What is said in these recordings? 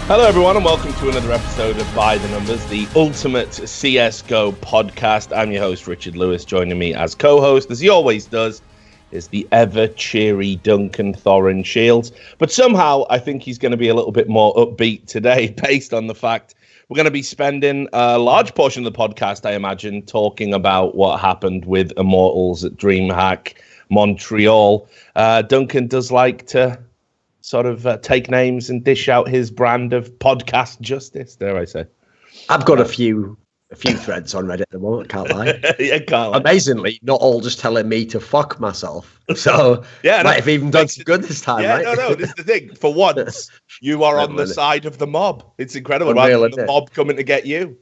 Hello, everyone, and welcome to another episode of By the Numbers, the ultimate CSGO podcast. I'm your host, Richard Lewis. Joining me as co-host, as he always does, is the ever-cheery Duncan Thorin Shields. But somehow, I think he's going to be a little bit more upbeat today, based on the fact we're going to be spending a large portion of the podcast, I imagine, talking about what happened with Immortals at DreamHack Montreal. Duncan does like to sort of take names and dish out his brand of podcast justice, dare I say. I've got a few threads on Reddit at the moment, can't lie. Yeah, can't lie. Amazingly, not all just telling me to fuck myself. So yeah, might have even done some good this time, right? No, this is the thing. For once, you are on the side of the mob. It's incredible. Unreal, the mob coming to get you.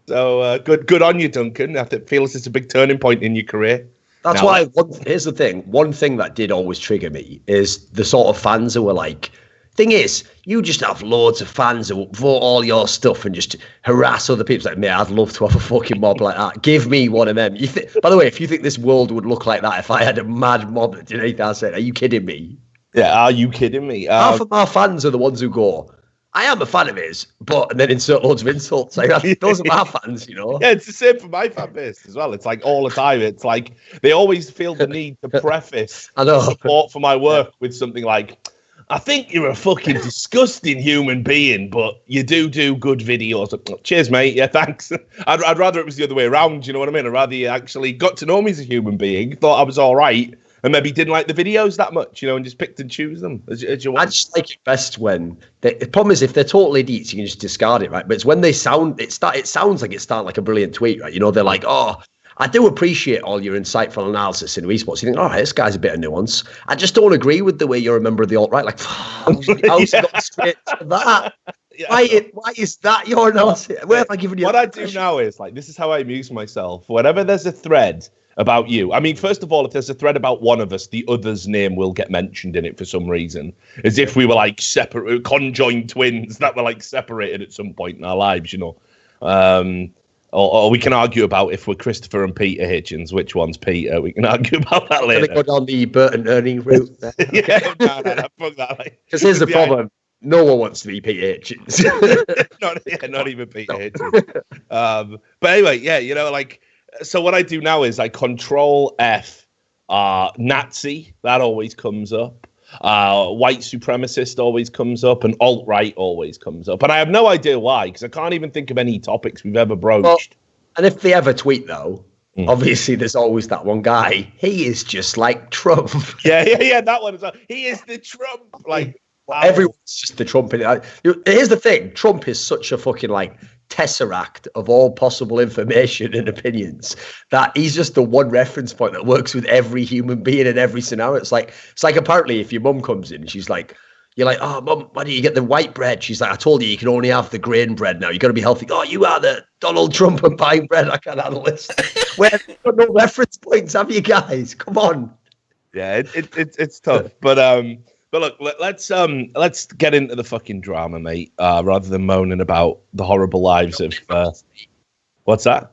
So good on you, Duncan. I feel it's a big turning point in your career. That's why, here's the thing. One thing that did always trigger me is the sort of fans who were like, thing is, you just have loads of fans who vote all your stuff and just harass other people. It's like, man, I'd love to have a fucking mob like that. Give me one of them. By the way, if you think this world would look like that if I had a mad mob that did anything I said, are you kidding me? Yeah, are you kidding me? Half of our fans are the ones who go, I am a fan of his, and then insert loads of insults. Like, those are my fans, you know? Yeah, it's the same for my fan base as well. It's like all the time. It's like they always feel the need to preface support for my work with something like, I think you're a fucking disgusting human being, but you do good videos. Cheers, mate. Yeah, thanks. I'd rather it was the other way around, you know what I mean? I'd rather you actually got to know me as a human being, thought I was all right, and maybe didn't like the videos that much, you know, and just picked and choose them as you want. I just like it best when the problem is if they're total idiots, you can just discard it, right? But it's when they sounds like it's starting like a brilliant tweet, right? You know, they're like, oh, I do appreciate all your insightful analysis in esports. You think, all right, this guy's a bit of nuance. I just don't agree with the way you're a member of the alt-right. Like, how's got straight to that? Yeah. Why is that your analysis? Where have I given you? What I do now is like, this is how I amuse myself. Whenever there's a thread about you. I mean, first of all, if there's a thread about one of us, the other's name will get mentioned in it for some reason, as if we were like separate, conjoined twins that were like separated at some point in our lives, you know. Or we can argue about if we're Christopher and Peter Hitchens, which one's Peter. We can argue about that later. Going to go down the Burton Ernie route. Yeah, no, fuck that. Because here's the problem. No one wants to be Peter Hitchens. not even Peter Hitchens. But anyway, yeah, you know, like, so what I do now is I control F, Nazi, that always comes up. White supremacist always comes up, and alt-right always comes up. And I have no idea why, because I can't even think of any topics we've ever broached. Well, and if they ever tweet, though, obviously there's always that one guy. He is just like Trump. Yeah, that one as well. He is the Trump. Like, everyone's just the Trump. Here's the thing. Trump is such a fucking, like, tesseract of all possible information and opinions that he's just the one reference point that works with every human being in every scenario. It's like apparently if your mum comes in, she's like, you're like, oh, mum, why do you get the white bread? She's like, I told you can only have the grain bread now. You got to be healthy. Oh, you are the Donald Trump and buying bread. I can't handle this. Where you've got no reference points, have you guys? Come on. Yeah, it's tough, but look, let's get into the fucking drama, mate. Rather than moaning about the horrible lives of what's that?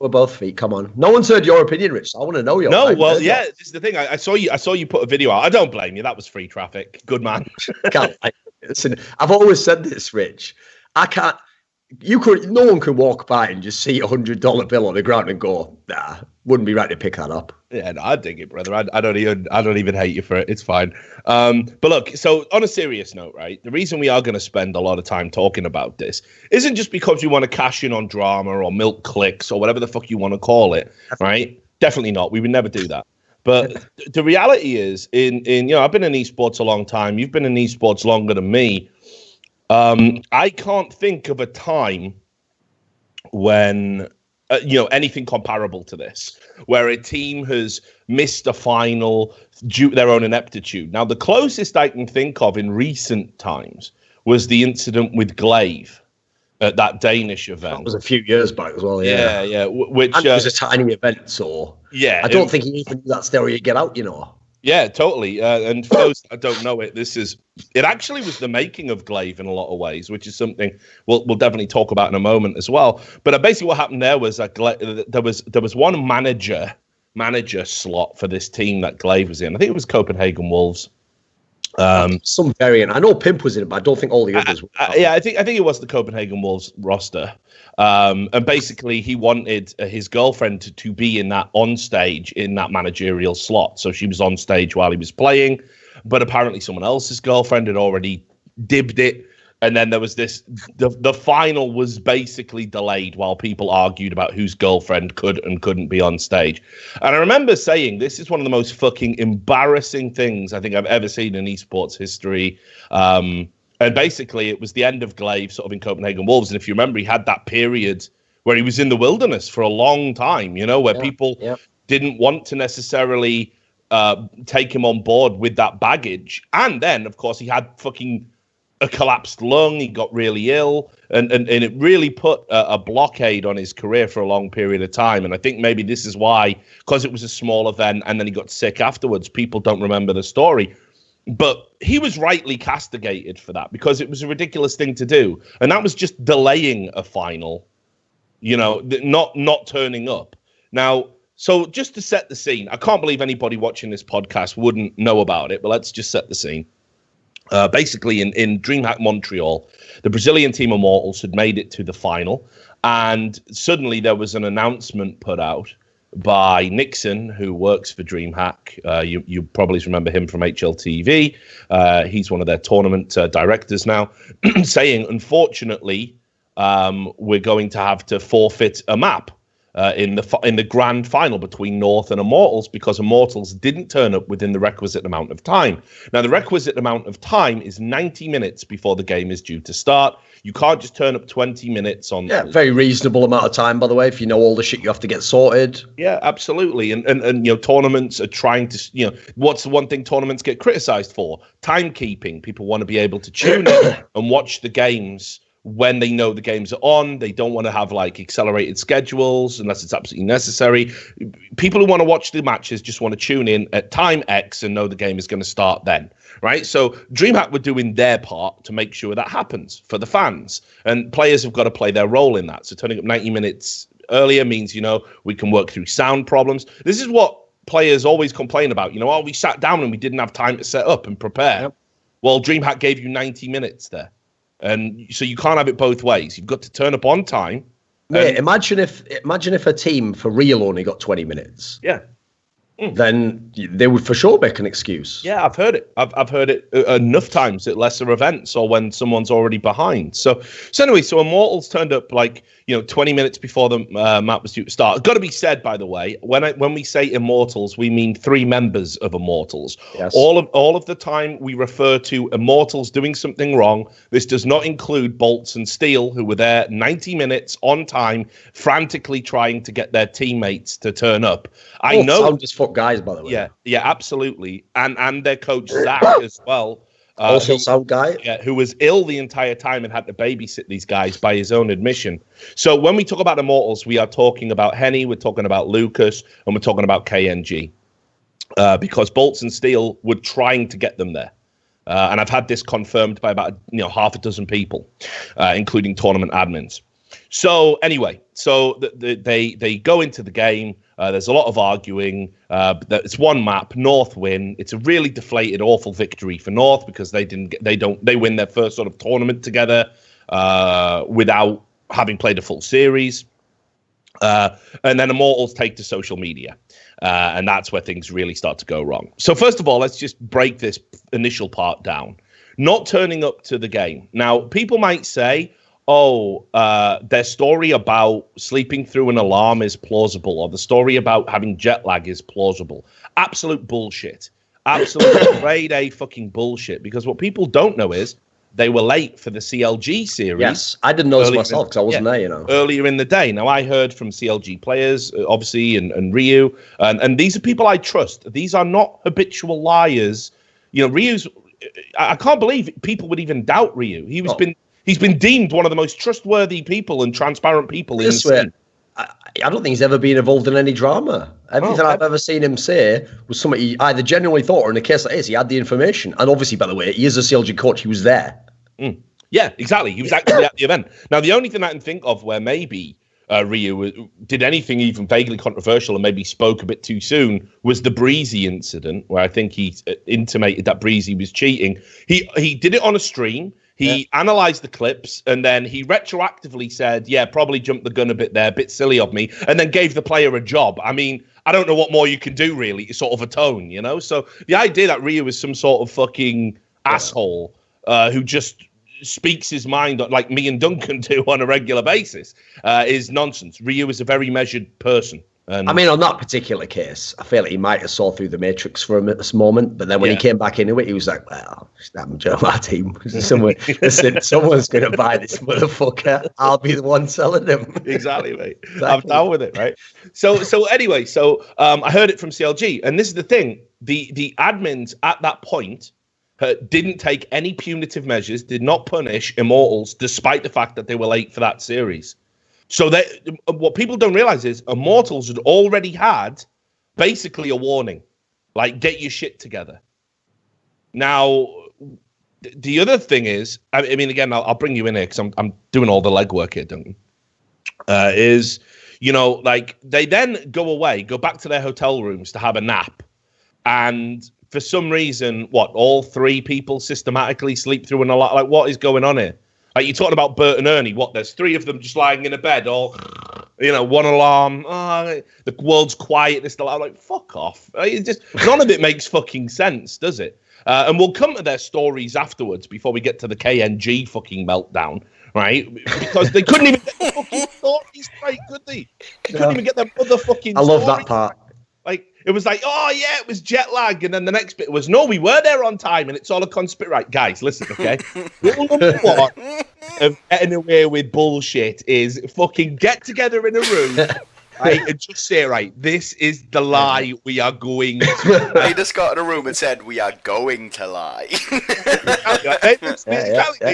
We're both feet. Come on, no one's heard your opinion, Rich. I want to know your. No, well, yeah, this is the thing. I saw you put a video out. I don't blame you. That was free traffic. Good man. Listen, I've always said this, Rich. I can't. No one can walk by and just see $100 bill on the ground and go, nah, wouldn't be right to pick that up. Yeah, no, I dig it, brother. I don't even hate you for it. It's fine. But look, so on a serious note, right? The reason we are going to spend a lot of time talking about this isn't just because we want to cash in on drama or milk clicks or whatever the fuck you want to call it, right? Definitely not. We would never do that. But the reality is, I've been in esports a long time. You've been in esports longer than me. I can't think of a time when, anything comparable to this, where a team has missed a final due to their own ineptitude. Now, the closest I can think of in recent times was the incident with Glaive at that Danish event. That was a few years back as well, yeah. Which it was a tiny event, so yeah, I don't think he even knew that story would get out, you know. Yeah, totally. And for those that don't know it, it actually was the making of Glaive in a lot of ways, which is something we'll definitely talk about in a moment as well. But basically what happened there was that there was one manager slot for this team that Glaive was in. I think it was Copenhagen Wolves. Some variant. I know Pimp was in it, but I don't think all the others were. Yeah, I think it was the Copenhagen Wolves roster. And basically, he wanted his girlfriend to be in that on stage in that managerial slot. So she was on stage while he was playing, but apparently someone else's girlfriend had already dibbed it. And then there was the final was basically delayed while people argued about whose girlfriend could and couldn't be on stage. And I remember saying, this is one of the most fucking embarrassing things I think I've ever seen in esports history. And basically it was the end of Glaive sort of in Copenhagen Wolves. And if you remember, he had that period where he was in the wilderness for a long time, where people didn't want to necessarily take him on board with that baggage. And then, of course, he had fucking a collapsed lung. He got really ill, and it really put a blockade on his career for a long period of time. And I think maybe this is why, because it was a small event and then he got sick afterwards, people don't remember the story. But he was rightly castigated for that because it was a ridiculous thing to do. And that was just delaying a final, not turning up. Now, so just to set the scene, I can't believe anybody watching this podcast wouldn't know about it, but let's just set the scene. Basically, in DreamHack Montreal, the Brazilian team Immortals had made it to the final, and suddenly there was an announcement put out by Nixon, who works for DreamHack. You probably remember him from HLTV. He's one of their tournament directors now, saying, unfortunately, we're going to have to forfeit a map in the grand final between North and Immortals because Immortals didn't turn up within the requisite amount of time. Now, the requisite amount of time is 90 minutes before the game is due to start. You can't just turn up 20 minutes on. Yeah, very reasonable amount of time, by the way, if you know all the shit you have to get sorted. Yeah, absolutely. And tournaments are trying to, what's the one thing tournaments get criticized for? Timekeeping. People want to be able to tune in and watch the games when they know the games are on. They don't want to have accelerated schedules unless it's absolutely necessary. People who want to watch the matches just want to tune in at time X and know the game is going to start then, right? So DreamHack were doing their part to make sure that happens for the fans, and players have got to play their role in that. So turning up 90 minutes earlier means, we can work through sound problems. This is what players always complain about. We sat down and we didn't have time to set up and prepare. Yep. Well, DreamHack gave you 90 minutes there. And so you can't have it both ways. You've got to turn up on time. Mate, imagine if a team for real only got 20 minutes. Yeah. Then they would for sure make an excuse. Yeah, I've heard it. I've heard it enough times at lesser events or when someone's already behind. So anyway, Immortals turned up 20 minutes before the map was due to start. It's got to be said, by the way, when we say Immortals, we mean 3 members of Immortals. Yes. All of the time we refer to Immortals doing something wrong. This does not include Bolts and Steel, who were there 90 minutes on time, frantically trying to get their teammates to turn up. I know. Sound as fuck guys, by the way. Yeah, absolutely. And their coach, Zach, as well. Also sound guy. Yeah, who was ill the entire time and had to babysit these guys by his own admission. So when we talk about Immortals, we are talking about Henny, we're talking about Lucas, and we're talking about KNG. Because Bolts and Steel were trying to get them there. And I've had this confirmed by about half a dozen people, including tournament admins. So anyway, they go into the game. There's a lot of arguing. It's one map. North win. It's a really deflated, awful victory for North because they win their first sort of tournament together without having played a full series. And then Immortals take to social media. And that's where things really start to go wrong. So first of all, let's just break this initial part down. Not turning up to the game. Now, people might say, their story about sleeping through an alarm is plausible, or the story about having jet lag is plausible. Absolute bullshit. Absolute grade A fucking bullshit. Because what people don't know is they were late for the CLG series. Yes, I didn't know this myself because I wasn't there, Earlier in the day. Now, I heard from CLG players, obviously, and Ryu. And these are people I trust. These are not habitual liars. Ryu's... I can't believe people would even doubt Ryu. He's been deemed one of the most trustworthy people and transparent people in the scene. I don't think he's ever been involved in any drama. Everything I've ever seen him say was something he either genuinely thought, or in a case like this, he had the information. And obviously, by the way, he is a CLG coach. He was there. Yeah, exactly. He was actually at the event. Now, the only thing I can think of where maybe Ryu did anything even vaguely controversial and maybe spoke a bit too soon was the Breezy incident, where I think he intimated that Breezy was cheating. He did it on a stream. He analysed the clips, and then he retroactively said, yeah, probably jumped the gun a bit there, a bit silly of me, and then gave the player a job. I mean, I don't know what more you can do, really. It's sort of atone, you know? So the idea that Ryu is some sort of fucking asshole who just speaks his mind like me and Duncan do on a regular basis is nonsense. Ryu is a very measured person. And I mean, on that particular case, I feel like he might have saw through the matrix for him at this moment, but then when he came back into it, he was like, well, I'm Joe, my team. Someone's going to buy this motherfucker. I'll be the one selling him. Exactly, mate. Exactly. I'm down with it, right? So anyway, I heard it from CLG, and this is the thing. The admins at that point didn't take any punitive measures, did not punish Immortals, despite the fact that they were late for that series. So what people don't realize is Immortals had already had basically a warning, like, get your shit together. Now, the other thing is, I mean, again, I'll bring you in here because I'm doing all the legwork here, Duncan, is, you know, like, they then go back to their hotel rooms to have a nap. And for some reason, all three people systematically sleep through and a lot. Like, what is going on here? Like, you're talking about Bert and Ernie. There's three of them just lying in a bed, all, you know, one alarm. Oh, the world's quiet. This, I'm like, fuck off. It just, none of it makes fucking sense, does it? And we'll come to their stories afterwards before we get to the KNG fucking meltdown, right? Because they couldn't even get the fucking stories right, could they? They couldn't even get their motherfucking I love stories. that part. Like, it was like, oh, yeah, it was jet lag. And then the next bit was, no, we were there on time. And it's all a conspiracy. Right, guys, listen, okay? Rule number one of getting away with bullshit is fucking get together in a room, right, and just say, right, this is the lie we are going to. They just got in a room and said, we are going to lie. They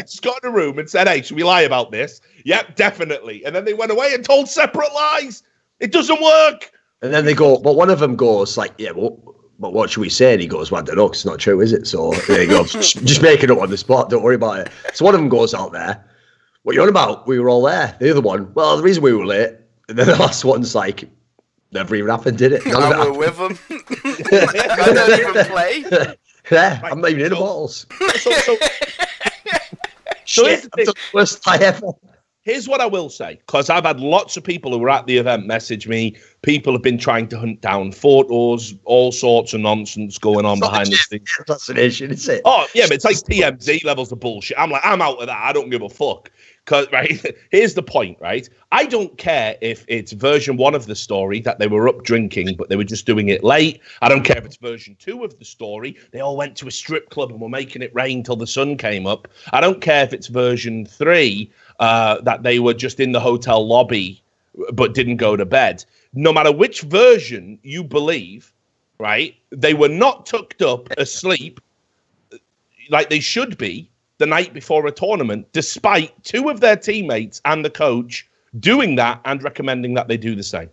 just got in a room and said, hey, should we lie about this? Yep, definitely. And then they went away and told separate lies. It doesn't work. And then they go, but one of them goes like, yeah, well, but what should we say? And he goes, well, I don't know, 'cause it's not true, is it? So there you go. Just make it up on the spot. Don't worry about it. So one of them goes out there. What are you on about? We were all there. The other one, well, the reason we were late. And then the last one's like, never even happened, did it? None of it with them. I don't even play. Yeah, I'm not even in the bottles. So here's the thing. Worst lie ever. Here's what I will say, because I've had lots of people who were at the event message me. People have been trying to hunt down photos, all sorts of nonsense going on behind the scenes. Assassination, is it? Oh, yeah, but it's like TMZ levels of bullshit. I'm like, I'm out of that. I don't give a fuck. Because, right, here's the point, right? I don't care if it's version 1 of the story that they were up drinking, but they were just doing it late. I don't care if it's version 2 of the story. They all went to a strip club and were making it rain till the sun came up. I don't care if it's version 3 that they were just in the hotel lobby but didn't go to bed. No matter which version you believe, right, they were not tucked up asleep like they should be the night before a tournament, despite 2 of their teammates and the coach doing that and recommending that they do the same.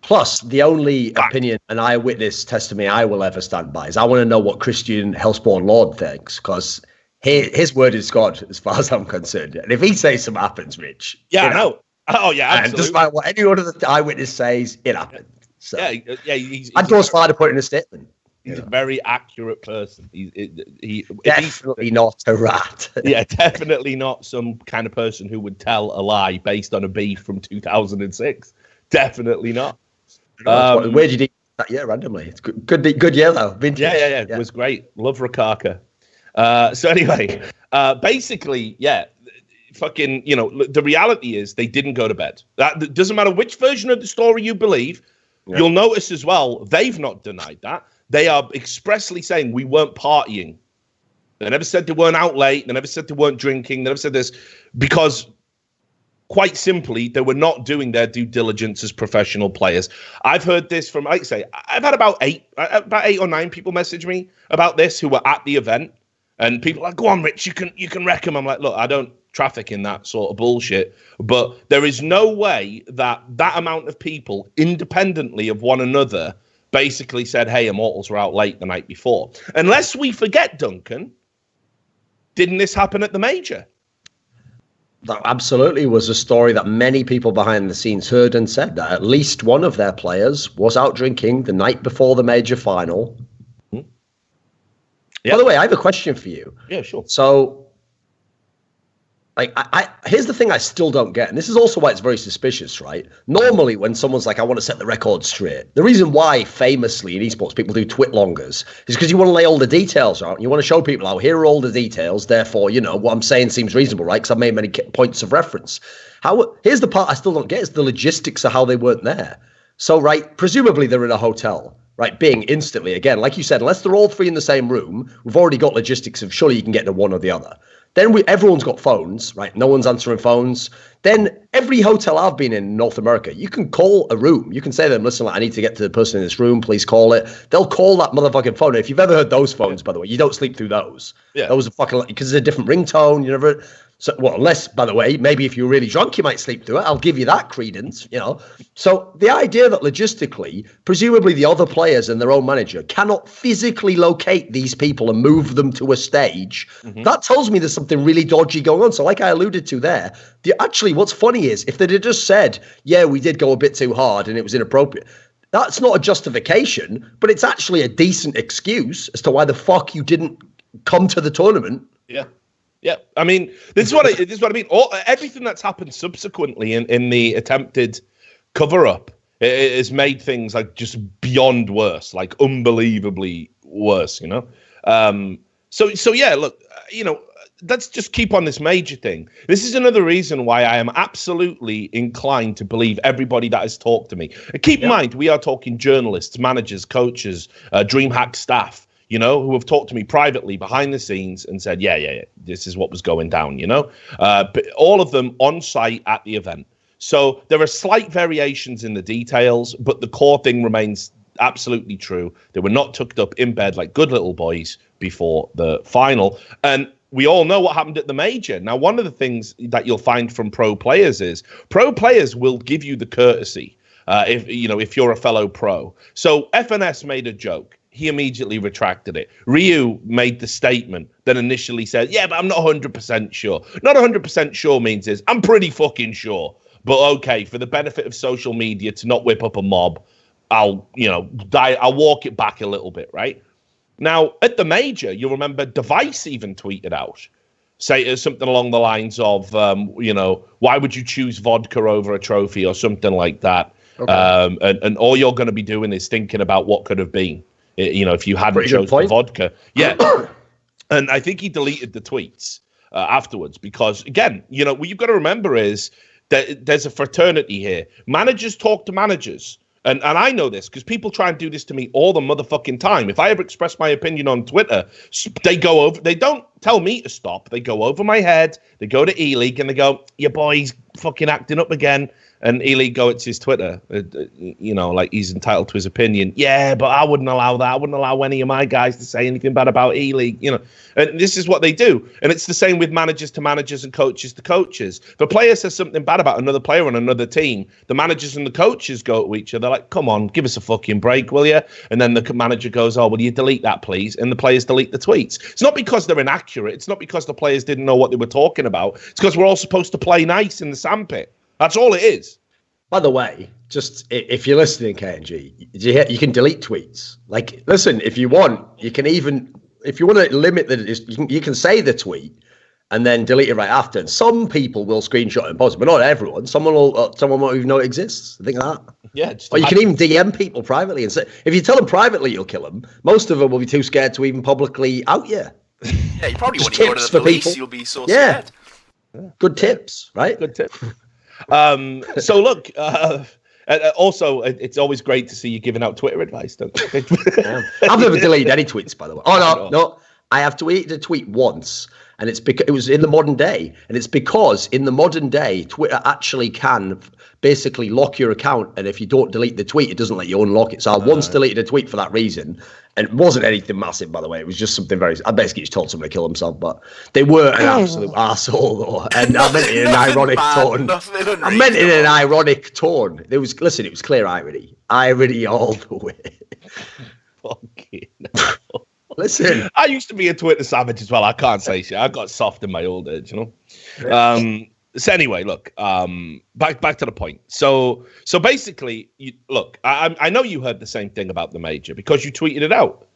Plus, the only opinion an eyewitness testimony I will ever stand by is I want to know what Christian Hellspawn Lord thinks, because his word is God, as far as I'm concerned. And if he says something happens, Rich. Yeah, I know. Oh, yeah, absolutely. And despite what any other eyewitness says, it happened. So, yeah. I'd go as far to put in a statement. He's a very accurate person. He definitely not a rat. Yeah, definitely not some kind of person who would tell a lie based on a beef from 2006. Definitely not. Where did you think that year randomly? It's good year though. Vintage. Yeah. It was great. Love Rukaka. So anyway, basically, yeah. Fucking, you know, the reality is they didn't go to bed. That doesn't matter which version of the story you believe. Yeah. You'll notice as well, they've not denied that. They are expressly saying we weren't partying. They never said they weren't out late. They never said they weren't drinking. They never said this because, quite simply, they were not doing their due diligence as professional players. I've heard this from, like I say, I've had about 8 or 9 people message me about this who were at the event, and people are like, go on, Rich, you can wreck them. I'm like, look, I don't traffic in that sort of bullshit, but there is no way that amount of people, independently of one another, basically said, hey, Immortals were out late the night before. Unless we forget, Duncan, didn't this happen at the major? That absolutely was a story that many people behind the scenes heard and said that at least one of their players was out drinking the night before the major final. Yep. By the way, I have a question for you. Yeah, sure. So, like, here's the thing I still don't get, and this is also why it's very suspicious, right? Normally, when someone's like, I want to set the record straight, the reason why famously in esports people do twit-longers is because you want to lay all the details out. You want to show people out, here are all the details, therefore, you know, what I'm saying seems reasonable, right? Because I've made many points of reference. Here's the part I still don't get, is the logistics of how they weren't there. So, right, presumably they're in a hotel. Right, being instantly, again, like you said, unless they're all three in the same room, we've already got logistics of surely you can get to one or the other. Then everyone's got phones, right? No one's answering phones. Then every hotel I've been in North America, you can call a room. You can say to them, listen, I need to get to the person in this room. Please call it. They'll call that motherfucking phone. If you've ever heard those phones, by the way, you don't sleep through those. Yeah. Those are fucking, because it's a different ringtone. You never... So, well, unless, by the way, maybe if you're really drunk, you might sleep through it. I'll give you that credence, you know. So the idea that logistically, presumably the other players and their own manager cannot physically locate these people and move them to a stage, that tells me there's something really dodgy going on. So like I alluded to there, actually what's funny is if they'd have just said, yeah, we did go a bit too hard and it was inappropriate, that's not a justification, but it's actually a decent excuse as to why the fuck you didn't come to the tournament. Yeah. Yeah, I mean, this is what I mean. Everything that's happened subsequently in the attempted cover-up has made things like just beyond worse, like unbelievably worse, you know? So yeah, look, you know, let's just keep on this major thing. This is another reason why I am absolutely inclined to believe everybody that has talked to me. And keep in mind, we are talking journalists, managers, coaches, DreamHack staff, you know, who have talked to me privately behind the scenes and said, yeah, this is what was going down, you know, but all of them on site at the event. So there are slight variations in the details, but the core thing remains absolutely true. They were not tucked up in bed like good little boys before the final. And we all know what happened at the major. Now, one of the things that you'll find from pro players is pro players will give you the courtesy if you're a fellow pro. So FNS made a joke. He immediately retracted it. Ryu made the statement that initially said, yeah, but I'm not 100% sure. Not 100% sure means is I'm pretty fucking sure. But okay, for the benefit of social media to not whip up a mob, I'll walk it back a little bit, right? Now, at the major, you'll remember Device even tweeted out, say something along the lines of, why would you choose vodka over a trophy or something like that? Okay. And all you're going to be doing is thinking about what could have been. You know, if you hadn't chosen the vodka. Yeah. And I think he deleted the tweets afterwards because, again, you know, what you've got to remember is that there's a fraternity here. Managers talk to managers. And I know this because people try and do this to me all the motherfucking time. If I ever express my opinion on Twitter, they don't tell me to stop. They go over my head. They go to E-League and they go, your boy's fucking acting up again. And E-League go, it's his Twitter, like he's entitled to his opinion. Yeah, but I wouldn't allow that. I wouldn't allow any of my guys to say anything bad about E-League, you know. And this is what they do. And it's the same with managers to managers and coaches to coaches. If a player says something bad about another player on another team, the managers and the coaches go to each other like, come on, give us a fucking break, will you? And then the manager goes, oh, will you delete that, please? And the players delete the tweets. It's not because they're inaccurate. It's not because the players didn't know what they were talking about. It's because we're all supposed to play nice in the sandpit. That's all it is. By the way, just if you're listening, KNG, you can delete tweets. Like, listen, if you want, you can even, if you want to limit you can say the tweet and then delete it right after. And some people will screenshot and post it, but not everyone. Someone won't even know it exists. Think of that. Yeah. Or you can even DM people privately and say, if you tell them privately you'll kill them, most of them will be too scared to even publicly out you. Yeah, you probably won't even go to the police. You'll be so scared. Good tips, right? Good tip. So look, also it's always great to see you giving out Twitter advice, don't you? I've never deleted any tweets, by the way. No. I have deleted a tweet once, and it's because it was in the modern day, and it's because in the modern day, Twitter actually can basically lock your account, and if you don't delete the tweet, it doesn't let you unlock it. So I once deleted a tweet for that reason, and it wasn't anything massive, by the way. It was just something I basically just told someone to kill himself, but they were an absolute arsehole, though, and I meant it in an ironic tone. I meant it in an ironic tone. It was clear irony all the way. Fucking hell. Listen, I used to be a Twitter savage as well. I can't say shit. I got soft in my old age, you know. So anyway, look, back to the point. So basically, I know you heard the same thing about the major because you tweeted it out.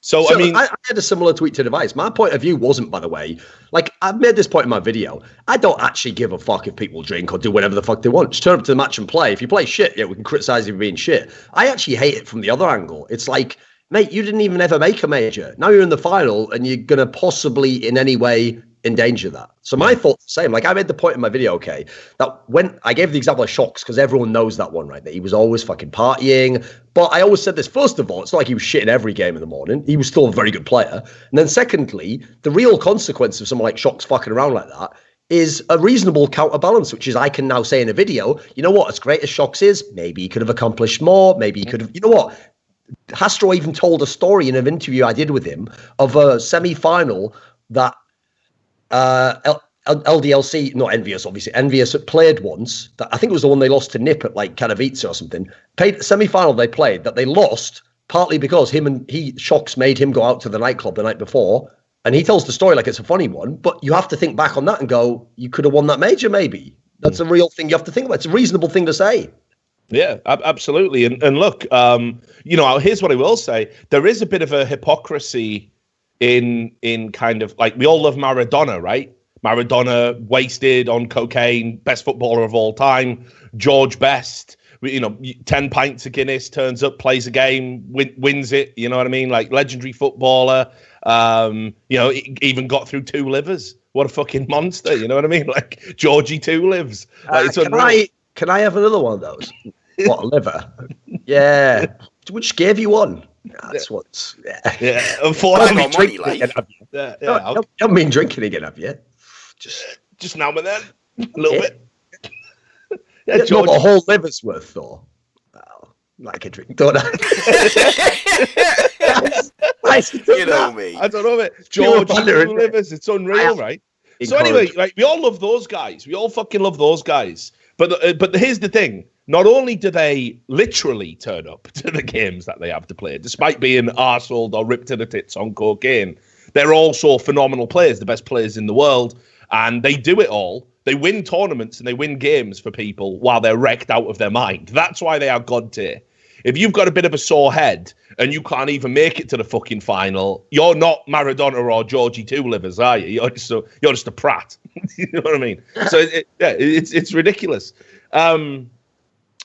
So I mean, I had a similar tweet to Device. My point of view wasn't, by the way, like I've made this point in my video. I don't actually give a fuck if people drink or do whatever the fuck they want. Just turn up to the match and play. If you play shit, yeah, we can criticize you for being shit. I actually hate it from the other angle. It's like, mate, you didn't even ever make a major. Now you're in the final and you're going to possibly in any way endanger that. So my thought's the same. Like I made the point in my video, okay, that when I gave the example of Shocks, because everyone knows that one, right? That he was always fucking partying. But I always said this, first of all, it's not like he was shitting every game in the morning. He was still a very good player. And then secondly, the real consequence of someone like Shocks fucking around like that is a reasonable counterbalance, which is I can now say in a video, you know what, as great as Shocks is, maybe he could have accomplished more. Maybe he could have, you know what? Hastro even told a story in an interview I did with him of a semi-final that LDLC, not Envious, obviously. Envious played once. I think it was the one they lost to Nip at like Katowice or something. Semi-final they played that they lost partly because Shocks made him go out to the nightclub the night before. And he tells the story like it's a funny one, but you have to think back on that and go, you could have won that major maybe. That's a real thing you have to think about. It's a reasonable thing to say. Yeah, absolutely. And look, here's what I will say. There is a bit of a hypocrisy in kind of like, we all love Maradona, right? Maradona wasted on cocaine, best footballer of all time. George Best, 10 pints of Guinness, turns up, plays a game, wins it. You know what I mean? Like legendary footballer. Even got through 2 livers. What a fucking monster. You know what I mean? Like Georgie 2 lives. Can I have another one of those? What, a liver? Yeah. Which gave you one? That's what's... Yeah. You haven't been drinking again, have you? Just now and then. A little bit. Yeah, George. Not a whole liver's worth, though. Well, like a drink, don't I? You know me. I don't know it. George 2 livers. It's unreal, right? So anyway, like we all love those guys. We all fucking love those guys. But here's the thing. Not only do they literally turn up to the games that they have to play, despite being arseholed or ripped to the tits on cocaine, they're also phenomenal players, the best players in the world, and they do it all. They win tournaments and they win games for people while they're wrecked out of their mind. That's why they are god tier. If you've got a bit of a sore head and you can't even make it to the fucking final, you're not Maradona or Georgie 2 livers, are you? You're just a prat. You know what I mean? So it's ridiculous.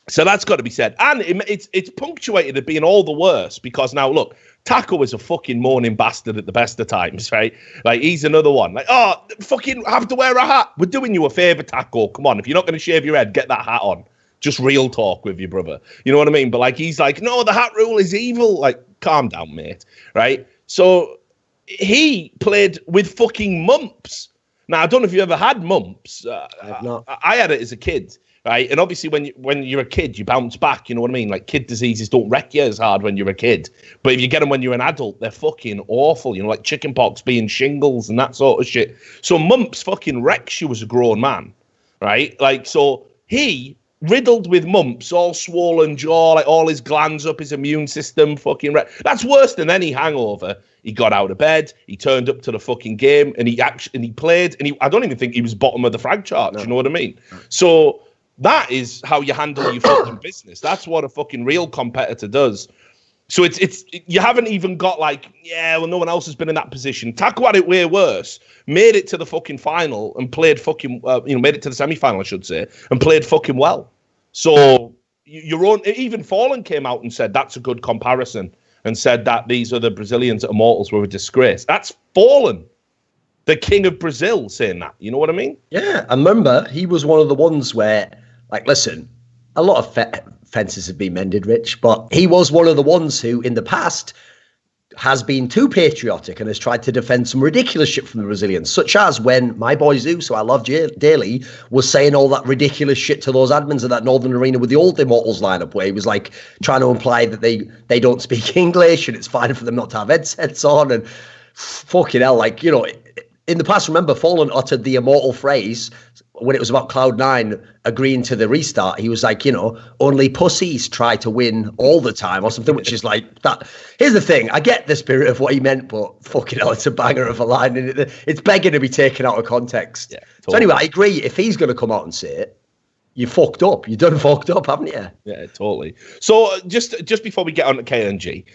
So that's got to be said. And it's punctuated at being all the worse because now, look, Taco is a fucking moaning bastard at the best of times, right? Like, he's another one. Like, oh, fucking have to wear a hat. We're doing you a favour, Taco. Come on. If you're not going to shave your head, get that hat on. Just real talk with your brother. You know what I mean? But, like, he's like, no, the hat rule is evil. Like, calm down, mate, right? So he played with fucking mumps. Now, I don't know if you ever had mumps. I've not. I had it as a kid. Right, and obviously when you're a kid, you bounce back. You know what I mean? Like kid diseases don't wreck you as hard when you're a kid, but if you get them when you're an adult, they're fucking awful. You know, like chickenpox, being shingles, and that sort of shit. So mumps fucking wrecks you as a grown man, right? Like so he riddled with mumps, all swollen jaw, like all his glands up, his immune system fucking that's worse than any hangover. He got out of bed, he turned up to the fucking game, and he played, and I don't even think he was bottom of the frag chart. No. You know what I mean? So that is how you handle your fucking business. That's what a fucking real competitor does. So it's you haven't even got like, yeah, well, no one else has been in that position. Taco had it way worse. Made it to the fucking final and played fucking, made it to the semi-final, I should say, and played fucking well. So even Fallen came out and said that's a good comparison and said that these other Brazilians at Immortals were a disgrace. That's Fallen, the king of Brazil, saying that. You know what I mean? Yeah, I remember he was one of the ones where, like, listen, a lot of fences have been mended, Rich, but he was one of the ones who, in the past, has been too patriotic and has tried to defend some ridiculous shit from the Brazilians, such as when my boy Zeus, who I love dearly, was saying all that ridiculous shit to those admins in that Northern Arena with the old Immortals lineup, where he was like trying to imply that they don't speak English and it's fine for them not to have headsets on, and fucking hell, like, in the past, remember, Fallen uttered the immortal phrase when it was about Cloud9 agreeing to the restart. He was like, only pussies try to win all the time or something, which is like that. Here's the thing. I get the spirit of what he meant, but fucking hell, it's a banger of a line. And it's begging to be taken out of context. Yeah, totally. So anyway, I agree. If he's going to come out and say it, you fucked up. You done fucked up, haven't you? Yeah, totally. So just before we get on to KNG,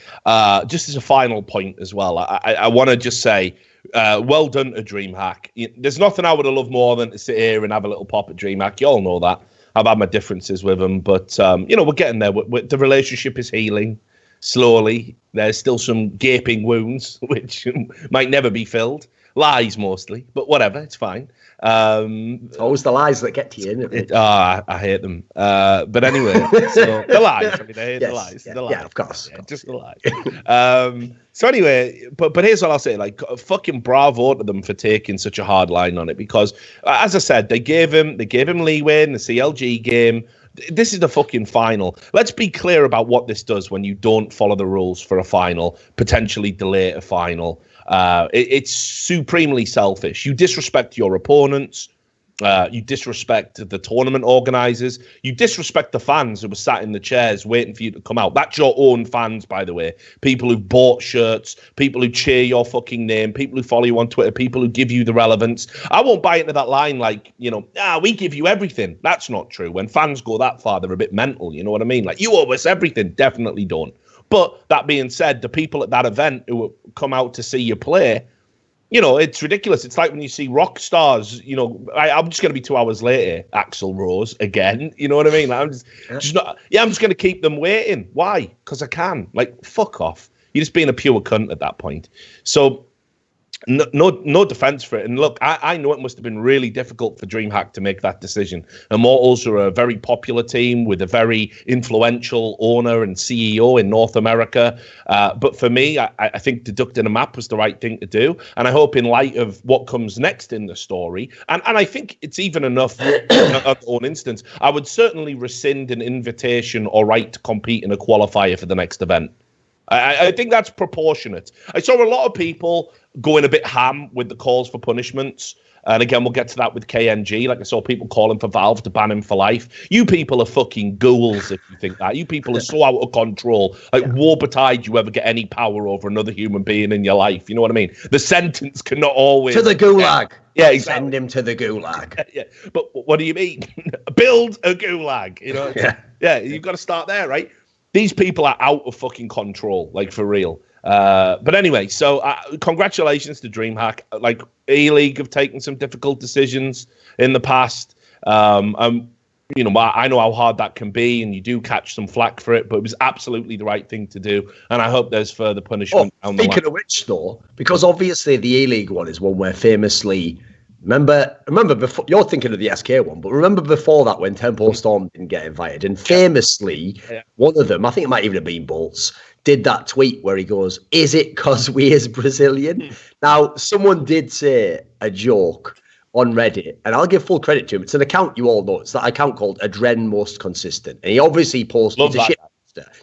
just as a final point as well, I want to just say, well done to DreamHack. There's nothing I would have loved more than to sit here and have a little pop at DreamHack. You all know that. I've had my differences with them, but we're getting there. The relationship is healing slowly. There's still some gaping wounds which might never be filled. Lies mostly, but whatever, it's fine. It's always the lies that get to you, isn't it? I hate them. But anyway, so the lies. I mean, I hate the lies. Yeah, the lies. Yeah, of course. Just the lies. So anyway, but here's what I'll say: like, fucking bravo to them for taking such a hard line on it, because, as I said, they gave him leeway in the CLG game. This is the fucking final. Let's be clear about what this does when you don't follow the rules for a final, potentially delay a final. It's supremely selfish. You disrespect your opponents. You disrespect the tournament organizers. You disrespect the fans who were sat in the chairs waiting for you to come out. That's your own fans, by the way. People who bought shirts, people who cheer your fucking name, people who follow you on Twitter, people who give you the relevance. I won't buy into that line like, we give you everything. That's not true. When fans go that far, they're a bit mental. You know what I mean? Like, you owe us everything. Definitely don't. But that being said, the people at that event who come out to see you play, it's ridiculous. It's like when you see rock stars, I'm just going to be 2 hours later, Axl Rose again. You know what I mean? Like, I'm just going to keep them waiting. Why? Because I can. Like, fuck off. You're just being a pure cunt at that point. So no defense for it. And look, I know it must have been really difficult for DreamHack to make that decision. Immortals are a very popular team with a very influential owner and CEO in North America. But for me, I think deducting a map was the right thing to do. And I hope in light of what comes next in the story, and I think it's even enough on their own instance, I would certainly rescind an invitation or right to compete in a qualifier for the next event. I think that's proportionate. I saw a lot of people going a bit ham with the calls for punishments. And again, we'll get to that with KNG. Like, I saw people calling for Valve to ban him for life. You people are fucking ghouls if you think that. You people are so out of control. Like, woe betide you ever get any power over another human being in your life. You know what I mean? The sentence cannot always... To the gulag. Yeah, exactly. Send him to the gulag. Yeah, but what do you mean? Build a gulag. Yeah, you've got to start there, right? These people are out of fucking control, like, for real. But anyway, so congratulations to DreamHack. Like, E-League have taken some difficult decisions in the past. I know how hard that can be, and you do catch some flack for it, but it was absolutely the right thing to do. And I hope there's further punishment. Speaking of which, though, because obviously the E-League one is one where famously... Remember before, you're thinking of the SK one, but remember before that when Tempo Storm didn't get invited, and famously one of them, I think it might even have been Bolts, did that tweet where he goes, "Is it because we is Brazilian?" Now, someone did say a joke on Reddit, and I'll give full credit to him. It's an account you all know. It's that account called Adren Most Consistent, and he obviously posted a shit.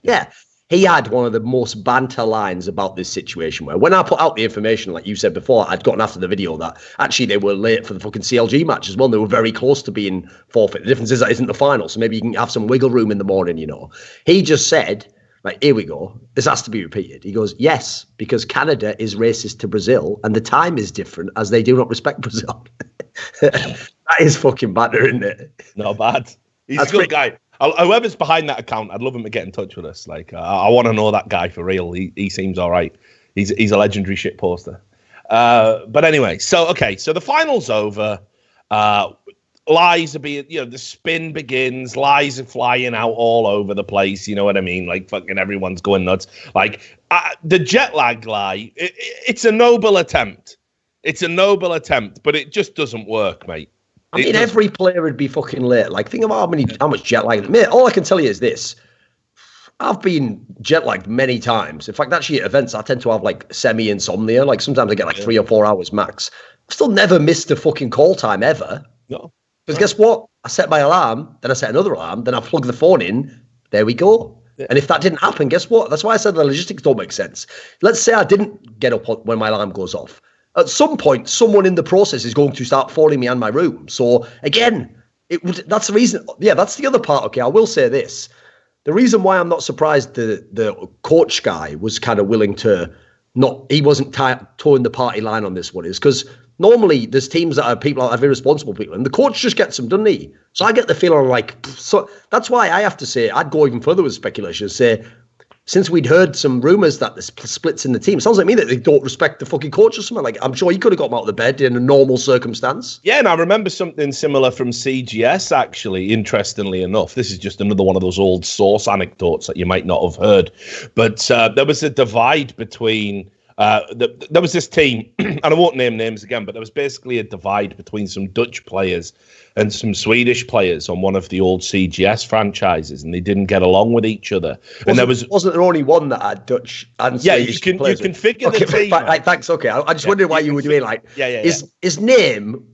Yeah. He had one of the most banter lines about this situation where when I put out the information, like you said before, I'd gotten after the video that actually they were late for the fucking CLG match as well. They were very close to being forfeit. The difference is that isn't the final, so maybe you can have some wiggle room in the morning, He just said, like, here we go. This has to be repeated. He goes, yes, because Canada is racist to Brazil and the time is different as they do not respect Brazil. That is fucking banter, isn't it? Not bad. He's a good guy. Whoever's behind that account, I'd love him to get in touch with us. Like, I want to know that guy for real. He seems all right. He's a legendary shit poster. But anyway, so the final's over. Lies are being, the spin begins. Lies are flying out all over the place. You know what I mean? Like, fucking everyone's going nuts. Like, the jet lag lie, it's a noble attempt. It's a noble attempt, but it just doesn't work, mate. I mean, every player would be fucking late. Like, think about how much jet lag. Mate, all I can tell you is this. I've been jet lagged many times. In fact, actually at events, I tend to have like semi-insomnia. Like, sometimes I get like 3 or 4 hours max. I've still never missed a fucking call time ever. No. Because guess what? I set my alarm, then I set another alarm, then I plug the phone in. There we go. Yeah. And if that didn't happen, guess what? That's why I said the logistics don't make sense. Let's say I didn't get up when my alarm goes off. at some point, someone in the process is going to start following me and my room. So again, that's the reason. Yeah, that's the other part. Okay, I will say this. The reason why I'm not surprised the coach guy was kind of willing to he wasn't towing the party line on this one is because normally there's teams that are people that are irresponsible people and the coach just gets them, doesn't he? So I get the feeling like, so that's why I have to say, I'd go even further with speculation and say, since we'd heard some rumours that there's splits in the team, it sounds like me that they don't respect the fucking coach or something. Like, I'm sure he could have got him out of the bed in a normal circumstance. Yeah, and I remember something similar from CGS, actually, interestingly enough. This is just another one of those old source anecdotes that you might not have heard. But there was a divide between... there was this team, and I won't name names again, but there was basically a divide between some Dutch players and some Swedish players on one of the old CGS franchises, and they didn't get along with each other. Wasn't there only one that had Dutch and Swedish players? You can figure the team. Right, thanks. Okay, I just wondered why you were doing like. His name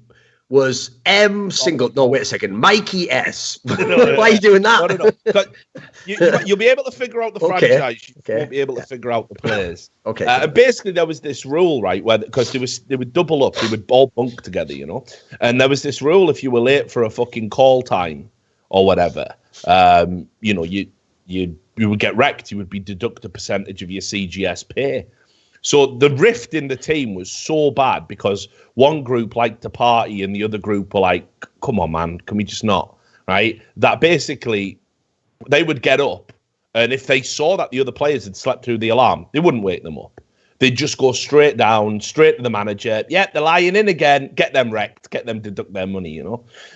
was wait a second, Mikey S. Why are you doing that? No. You'll be able to figure out the franchise. You won't be able to figure out the players. Okay. And basically, there was this rule, right, where because they would double up, they would all bunk together, and there was this rule: if you were late for a fucking call time or whatever, you would get wrecked. You would be deducted a percentage of your CGS pay. So the rift in the team was so bad because one group liked to party and the other group were like, come on, man, can we just not? Right? That basically they would get up and if they saw that the other players had slept through the alarm, they wouldn't wake them up. They'd just go straight to the manager. Yeah, they're lying in again. Get them wrecked. Get them deduct their money,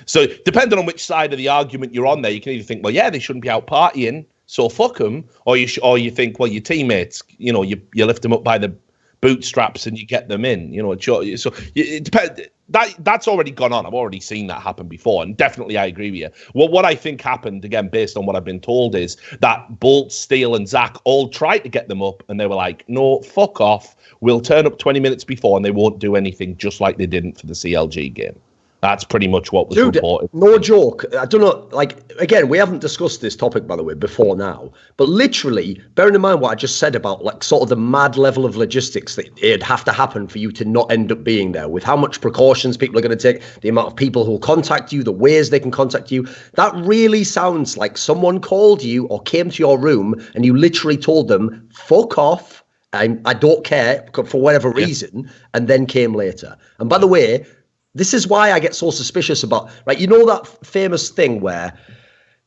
So depending on which side of the argument you're on there, you can either think, well, yeah, they shouldn't be out partying, so fuck them, or you think, well, your teammates, you lift them up by the bootstraps and you get them in, So it depends. That's already gone on. I've already seen that happen before, and definitely I agree with you. Well, what I think happened, again, based on what I've been told, is that Bolt, Steele, and Zach all tried to get them up, and they were like, no, fuck off. We'll turn up 20 minutes before, and they won't do anything, just like they didn't for the CLG game. That's pretty much what was reported. No joke. I don't know. Like, again, we haven't discussed this topic, by the way, before now. But literally, bearing in mind what I just said about, like, sort of the mad level of logistics that it'd have to happen for you to not end up being there, with how much precautions people are going to take, the amount of people who will contact you, the ways they can contact you. That really sounds like someone called you or came to your room and you literally told them, fuck off, I don't care, for whatever reason, and then came later. And by the way, this is why I get so suspicious about, right? That famous thing where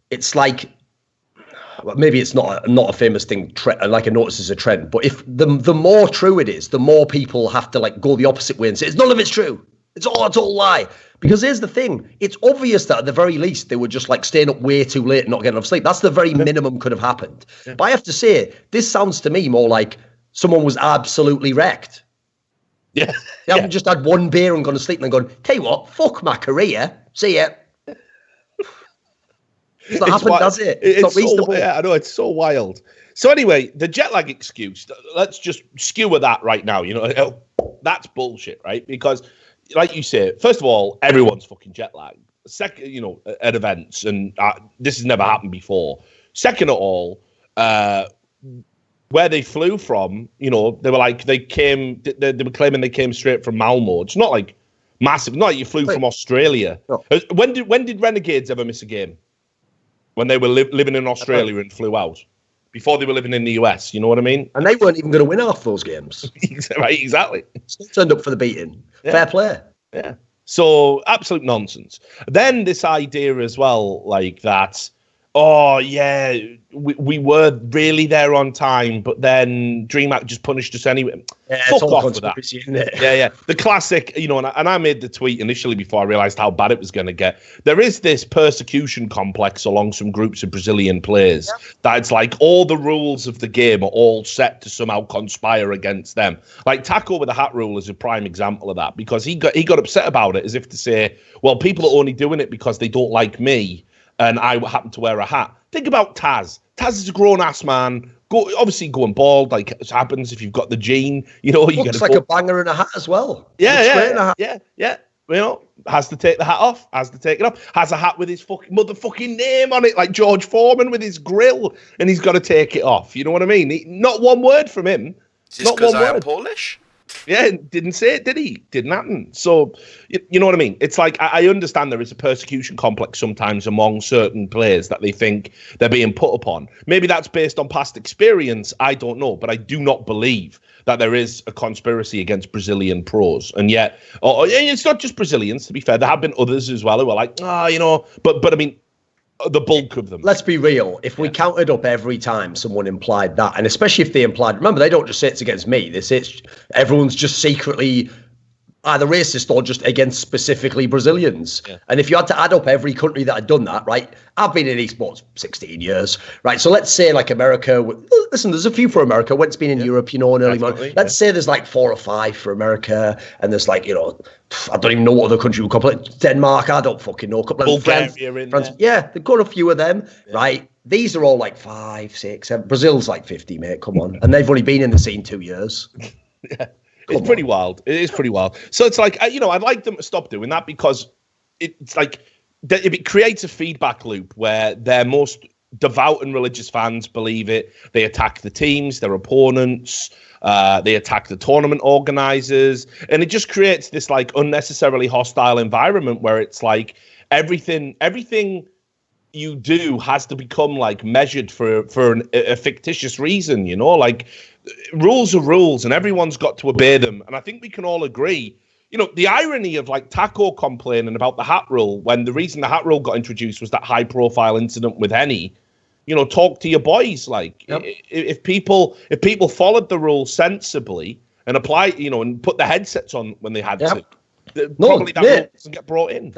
it's like, well, maybe it's not a famous thing, like a notice is a trend, but if the more true it is, the more people have to like go the opposite way and say, none of it's true. It's all a total lie. Because here's the thing. It's obvious that at the very least, they were just like staying up way too late and not getting enough sleep. That's the very minimum could have happened. Yeah. But I have to say, this sounds to me more like someone was absolutely wrecked. Yeah. They haven't just had one beer and gone to sleep and then gone, tell you what, fuck my career. See ya. It's not happened, does it? It's not reasonable. I know, it's so wild. So anyway, the jet lag excuse, let's just skewer that right now. That's bullshit, right? Because, like you say, first of all, everyone's fucking jet lagged. Second, at events, and this has never happened before. Second of all, where they flew from, they were like, they were claiming they came straight from Malmo. It's not like massive, not like you flew from Australia. No. When did Renegades ever miss a game? When they were living in Australia and flew out? Before they were living in the US, you know what I mean? And they weren't even going to win half those games. Right, exactly. Still turned up for the beating. Yeah. Fair play. Yeah. So, absolute nonsense. Then this idea as well, like that, oh, yeah, we were really there on time, but then DreamHack just punished us anyway. Yeah, fuck off with that. Isn't it? Yeah. The classic, and I made the tweet initially before I realised how bad it was going to get. There is this persecution complex along some groups of Brazilian players that it's like all the rules of the game are all set to somehow conspire against them. Like Taco with the hat rule is a prime example of that, because he got upset about it as if to say, well, people are only doing it because they don't like me and I happen to wear a hat. Think about Taz. Taz is a grown-ass man. Obviously going bald, like it happens if you've got the gene. You looks like a banger in a hat as well. Yeah. Has to take the hat off. Has to take it off. Has a hat with his fucking motherfucking name on it, like George Foreman with his grill, and he's got to take it off. You know what I mean? Not one word from him. Is this because I am Polish? Yeah, didn't say it, did he? Didn't happen. So, you know what I mean? It's like, I understand there is a persecution complex sometimes among certain players that they think they're being put upon. Maybe that's based on past experience. I don't know. But I do not believe that there is a conspiracy against Brazilian pros. And yet, it's not just Brazilians, to be fair. There have been others as well who are like, but I mean, the bulk of them. Let's be real. If we counted up every time someone implied that, and especially if they implied, remember, they don't just say it's against me. They say everyone's just secretly either racist or just against specifically Brazilians. Yeah. And if you had to add up every country that had done that, right? I've been in esports 16 years, right? So let's say like America, listen, there's a few for America. When it's been in Europe, in early months. Let's say there's like 4 or 5 for America. And there's like, I don't even know what other country would call it. Denmark, I don't fucking know. A couple of France. Yeah, they've got a few of them, right? These are all like 5, 6, 7. Brazil's like 50, mate. Come on. And they've only been in the scene 2 years. Yeah. It's pretty wild. It is pretty wild. So it's like, I'd like them to stop doing that because it's like it creates a feedback loop where their most devout and religious fans believe it. They attack the teams, their opponents. They attack the tournament organizers. And it just creates this like unnecessarily hostile environment where it's like everything you do has to become like measured for a fictitious reason, like rules are rules and everyone's got to obey them. And I think we can all agree, the irony of like Taco complaining about the hat rule when the reason the hat rule got introduced was that high profile incident with Henny. Talk to your boys. Like if people followed the rules sensibly and apply, and put the headsets on when they had to, probably that rule doesn't get brought in.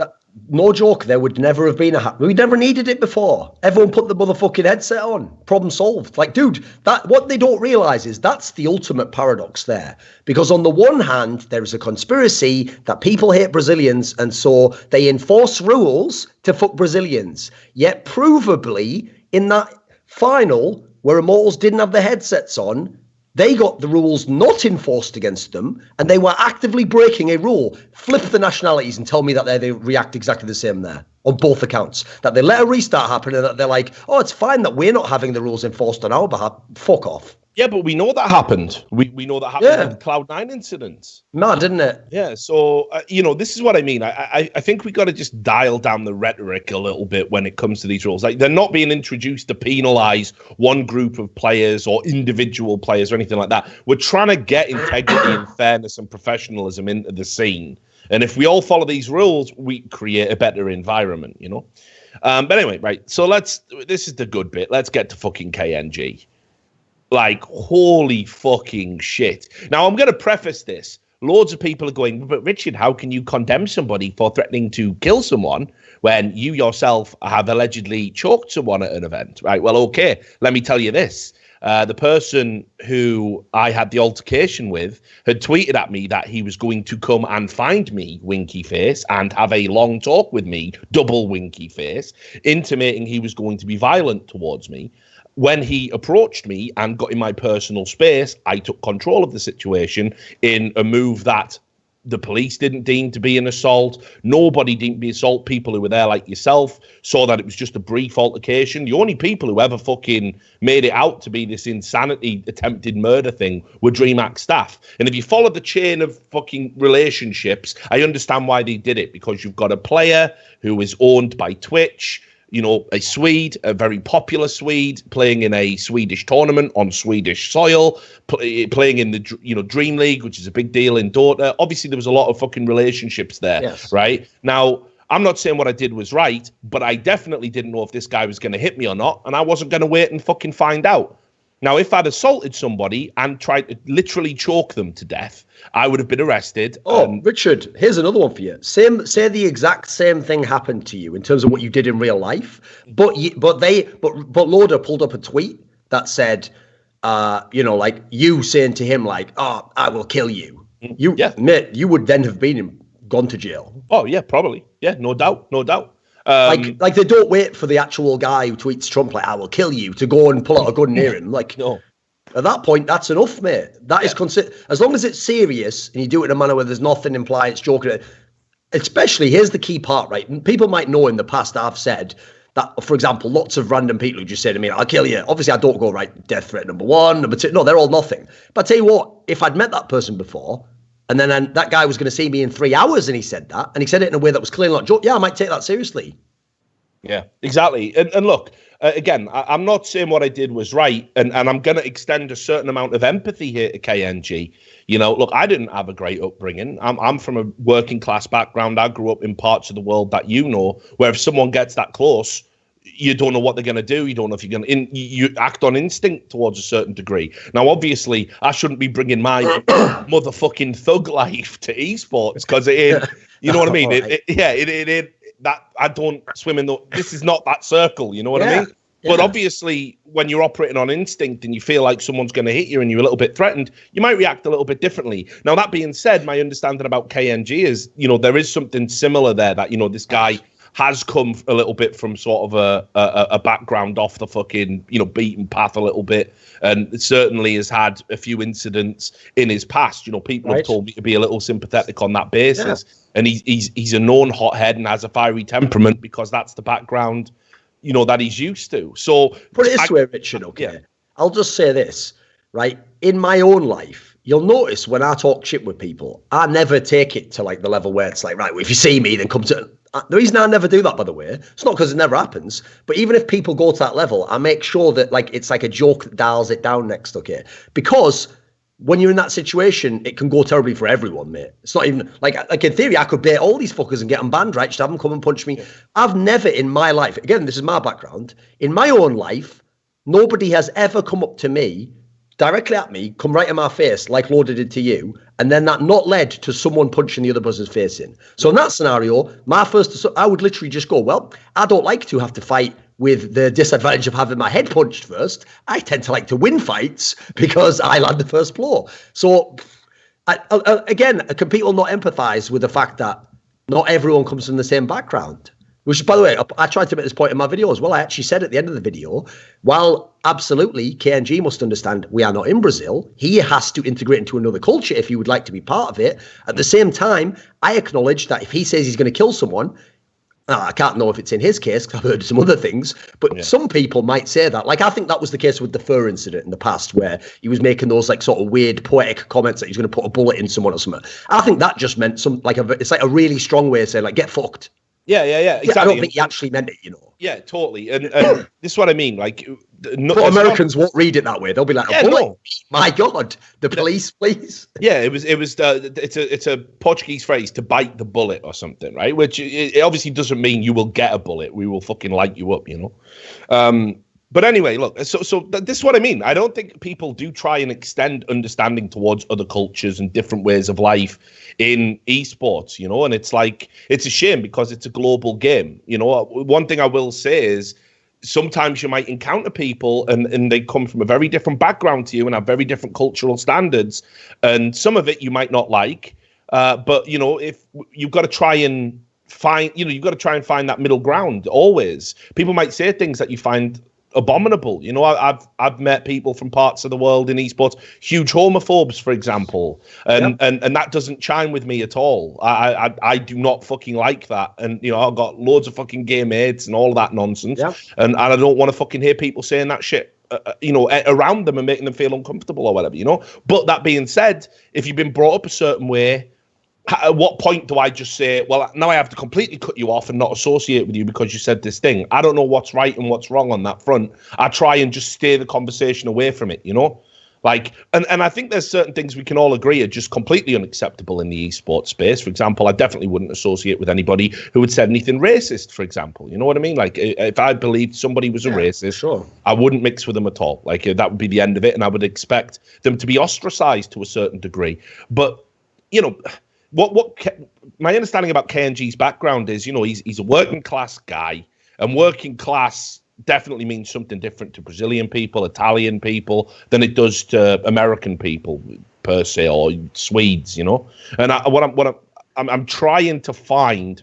No joke, there would never have been a hat. We never needed it before. Everyone put the motherfucking headset on. Problem solved. Like, dude, what they don't realise is that's the ultimate paradox there. Because on the one hand, there is a conspiracy that people hate Brazilians and so they enforce rules to fuck Brazilians. Yet provably, in that final, where Immortals didn't have the headsets on, they got the rules not enforced against them, and they were actively breaking a rule. Flip the nationalities and tell me that they react exactly the same there on both accounts. That they let a restart happen and that they're like, oh, it's fine that we're not having the rules enforced on our behalf. Fuck off. Yeah, but we know that happened. We know that happened in the Cloud9 incidents. Mad, didn't it? Yeah, so, this is what I mean. I think we got to just dial down the rhetoric a little bit when it comes to these rules. Like, they're not being introduced to penalise one group of players or individual players or anything like that. We're trying to get integrity and fairness and professionalism into the scene. And if we all follow these rules, we create a better environment, But anyway, right, so this is the good bit. Let's get to fucking KNG. Like, holy fucking shit. Now, I'm going to preface this. Loads of people are going, but Richard, how can you condemn somebody for threatening to kill someone when you yourself have allegedly choked someone at an event? Right, well, okay, let me tell you this. The person who I had the altercation with had tweeted at me that he was going to come and find me, winky face, and have a long talk with me, double winky face, intimating he was going to be violent towards me. When he approached me and got in my personal space, I took control of the situation in a move that the police didn't deem to be an assault. Nobody deemed to be assault. People who were there, like yourself, saw that it was just a brief altercation. The only people who ever fucking made it out to be this insanity attempted murder thing were DreamHack staff. And if you follow the chain of fucking relationships, I understand why they did it, because you've got a player who is owned by Twitch, a Swede, a very popular Swede, playing in a Swedish tournament on Swedish soil, playing in the Dream League, which is a big deal in Dota. Obviously, there was a lot of fucking relationships there, right? Now, I'm not saying what I did was right, but I definitely didn't know if this guy was going to hit me or not, and I wasn't going to wait and fucking find out. Now, if I'd assaulted somebody and tried to literally choke them to death, I would have been arrested. Richard, here's another one for you. Say the exact same thing happened to you in terms of what you did in real life, but Loader pulled up a tweet that said, like you saying to him, like, "Oh, I will kill you." Mate, you would then have gone to jail. Oh yeah, probably. Yeah, no doubt. Like they don't wait for the actual guy who tweets Trump like, "I will kill you," to go and pull out a gun near him. Like, no. At that point, that's enough, mate. That is as long as it's serious and you do it in a manner where there's nothing implied, it's joking. Especially, here's the key part, right? And people might know in the past I've said that, for example, lots of random people who just say to me, I'll kill you. Obviously, I don't go, right, death threat number 1, number 2. No, they're all nothing. But I tell you what, if I'd met that person before, and then that guy was going to see me in 3 hours and he said that, and he said it in a way that was clearly not joke, yeah, I might take that seriously. Yeah, exactly. And look, again, I'm not saying what I did was right, and I'm going to extend a certain amount of empathy here to KNG. You know, look, I didn't have a great upbringing. I'm from a working class background. I grew up in parts of the world that you know, where if someone gets that close, you don't know what they're going to do. You don't know if you're going to. You act on instinct towards a certain degree. Now, obviously, I shouldn't be bringing my motherfucking thug life to esports because it ain't. You know what I mean? Right. It that I don't swim in the. This is not that circle. You know what I mean? Yeah. But obviously, when you're operating on instinct and you feel like someone's going to hit you and you're a little bit threatened, you might react a little bit differently. Now, that being said, my understanding about KNG is, you know, there is something similar there that, you know, this guy has come a little bit from sort of a background off the fucking, you know, beaten path a little bit, and certainly has had a few incidents in his past. You know, people have told me to be a little sympathetic on that basis. Yeah. And he's a known hothead and has a fiery temperament because that's the background, you know, that he's used to. So put it this way, Richard, okay? Yeah. I'll just say this, right? In my own life, you'll notice when I talk shit with people, I never take it to like the level where it's like, right, well, if you see me, then come to... The reason I never do that, by the way, it's not because it never happens, but even if people go to that level, I make sure that like it's like a joke that dials it down next, okay? Because when you're in that situation, it can go terribly for everyone, mate. It's not even like in theory, I could bait all these fuckers and get them banned, right? Just have them come and punch me. Yeah. I've never in my life, again, this is my background, in my own life, nobody has ever come up to me, directly at me, come right in my face like Loader did to you, and then that not led to someone punching the other person's face in. So in that scenario, I would literally just go, well, I don't like to have to fight with the disadvantage of having my head punched first. I tend to like to win fights because I land the first blow. So again, can people not empathize with the fact that not everyone comes from the same background? Which, by the way, I tried to make this point in my video as well. I actually said at the end of the video, while absolutely KNG must understand we are not in Brazil, he has to integrate into another culture if he would like to be part of it. At the same time, I acknowledge that if he says he's going to kill someone, I can't know if it's in his case because I've heard some other things, but some people might say that. Like, I think that was the case with the Fur incident in the past where he was making those like sort of weird poetic comments that he's going to put a bullet in someone or something. I think that just meant it's like a really strong way of saying like, get fucked. Yeah, exactly. I don't think he actually meant it, you know. Yeah, totally. And this is what I mean. Like, Americans won't read it that way. They'll be like, my God, the police, please. Yeah, it's a Portuguese phrase, to bite the bullet or something, right? Which it obviously doesn't mean you will get a bullet. We will fucking light you up, you know. But anyway, look, so this is what I mean. I don't think people do try and extend understanding towards other cultures and different ways of life in esports, you know, and it's like, it's a shame because it's a global game. You know, one thing I will say is sometimes you might encounter people and they come from a very different background to you and have very different cultural standards. And some of it you might not like, but, you know, if you've got to try and find, you know, you've got to try and find that middle ground always. People might say things that you find abominable. You know, I've met people from parts of the world in esports, huge homophobes, for example, and that doesn't chime with me at all. I do not fucking like that, and you know, I've got loads of fucking gay mates and all of that nonsense, and I don't want to fucking hear people saying that shit, you know, around them and making them feel uncomfortable or whatever, you know. But that being said, if you've been brought up a certain way, at what point do I just say, well, now I have to completely cut you off and not associate with you because you said this thing? I don't know what's right and what's wrong on that front. I try and just steer the conversation away from it, you know? Like, and I think there's certain things we can all agree are just completely unacceptable in the esports space. For example, I definitely wouldn't associate with anybody who had said anything racist, for example. You know what I mean? Like, if I believed somebody was a racist, I wouldn't mix with them at all. Like, that would be the end of it, and I would expect them to be ostracized to a certain degree. But, you know, my understanding about KNG's background is, you know, he's a working class guy, and working class definitely means something different to Brazilian people, Italian people, than it does to American people per se, or Swedes, you know. And I'm trying to find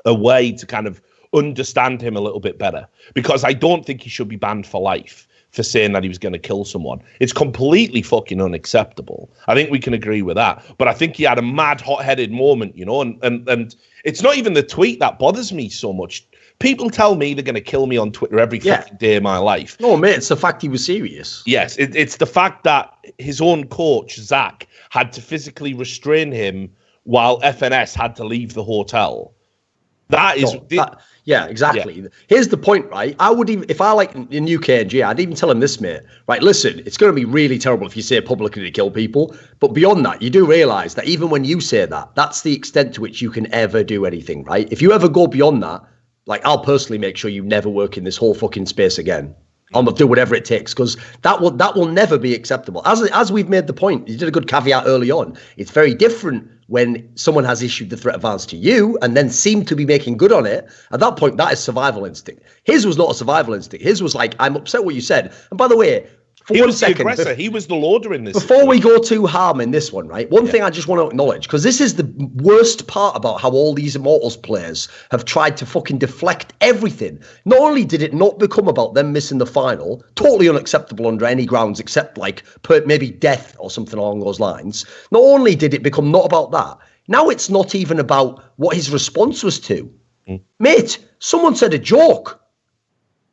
a way to kind of understand him a little bit better, because I don't think he should be banned for life. for saying that he was going to kill someone. It's completely fucking unacceptable. I think we can agree with that. But I think he had a mad, hot-headed moment, you know, and it's not even the tweet that bothers me so much. People tell me they're going to kill me on Twitter every fucking day of my life. No, mate, it's the fact he was serious. Yes, it's the fact that his own coach, Zach, had to physically restrain him while FNS had to leave the hotel. That is... Yeah, exactly. Yeah. Here's the point, right? I would even, if I like in UKNG, I'd even tell him this, mate. Right, listen, it's going to be really terrible if you say publicly to kill people. But beyond that, you do realise that even when you say that, that's the extent to which you can ever do anything, right? If you ever go beyond that, like, I'll personally make sure you never work in this whole fucking space again. I'll do whatever it takes, because that will never be acceptable. As we've made the point, you did a good caveat early on. It's very different when someone has issued the threat of violence to you and then seem to be making good on it. At that point, that is survival instinct. His was not a survival instinct. His was like, I'm upset what you said. And by the way, for he 1 was second, the aggressor. He was the loader in this. Before we go too harm in this one, right? One thing I just want to acknowledge, because this is the worst part about how all these Immortals players have tried to fucking deflect everything. Not only did it not become about them missing the final, totally unacceptable under any grounds except like maybe death or something along those lines. Not only did it become not about that, now it's not even about what his response was to. Mate, someone said a joke.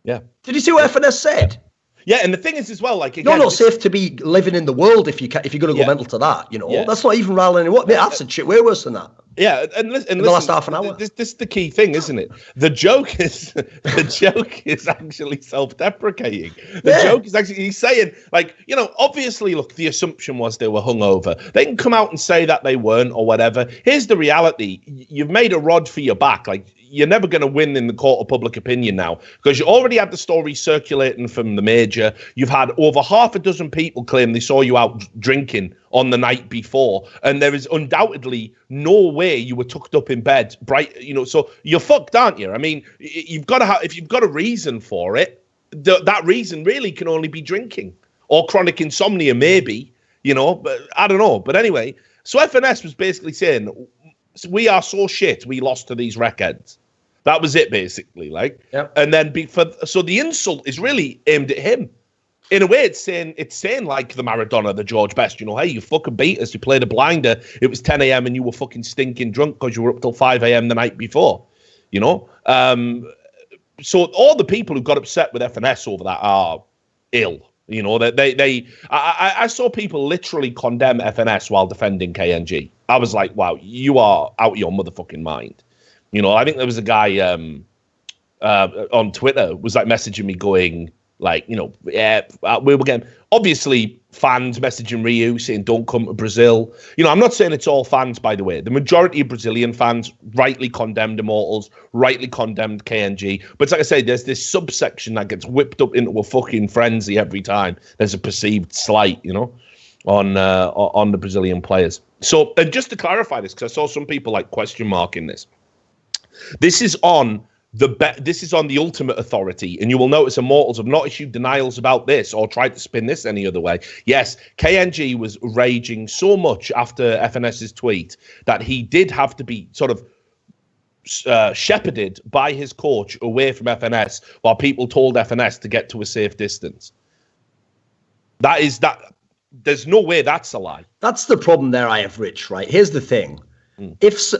Yeah. Did you see what FNS said? Yeah, and the thing is as well, like, again, you're not safe to be living in the world if you're going to go mental to that. You know, that's not even rallying anyone. Mate, I've said shit way worse than that. Yeah, and listen, the last half an hour. This is the key thing, isn't it? The joke is actually self-deprecating. The joke is actually he's saying, like, you know, obviously, look, the assumption was they were hungover. They can come out and say that they weren't or whatever. Here's the reality: you've made a rod for your back. Like, you're never going to win in the court of public opinion now, because you already had the story circulating from the major. You've had over half a dozen people claim they saw you out drinking on the night before, and there is undoubtedly no way you were tucked up in bed, bright, you know. So you're fucked, aren't you? I mean, you've got to have, if you've got a reason for it, that reason really can only be drinking or chronic insomnia, maybe, you know. But I don't know. But anyway, so FNS was basically saying, we are so shit, we lost to these wreckheads. That was it, basically. Like, and then so the insult is really aimed at him. In a way, it's saying like the Maradona, the George Best, you know, hey, you fucking beat us. You played a blinder. It was 10 a.m. and you were fucking stinking drunk because you were up till 5 a.m. the night before, you know. So all the people who got upset with FNS over that are ill. You know, I saw people literally condemn FNS while defending KNG. I was like, wow, you are out of your motherfucking mind. You know, I think there was a guy on Twitter was like messaging me going, like, you know, we were getting, obviously, fans messaging Ryu saying, don't come to Brazil. You know, I'm not saying it's all fans, by the way. The majority of Brazilian fans rightly condemned Immortals, rightly condemned KNG. But it's like I say, there's this subsection that gets whipped up into a fucking frenzy every time there's a perceived slight, you know, on the Brazilian players. So, and just to clarify this, because I saw some people like question marking this. This is on the ultimate authority, and you will notice Immortals have not issued denials about this or tried to spin this any other way. Yes, KNG was raging so much after FNS's tweet that he did have to be sort of shepherded by his coach away from FNS while people told FNS to get to a safe distance. There's no way that's a lie. That's the problem there I have, Rich, right? Here's the thing.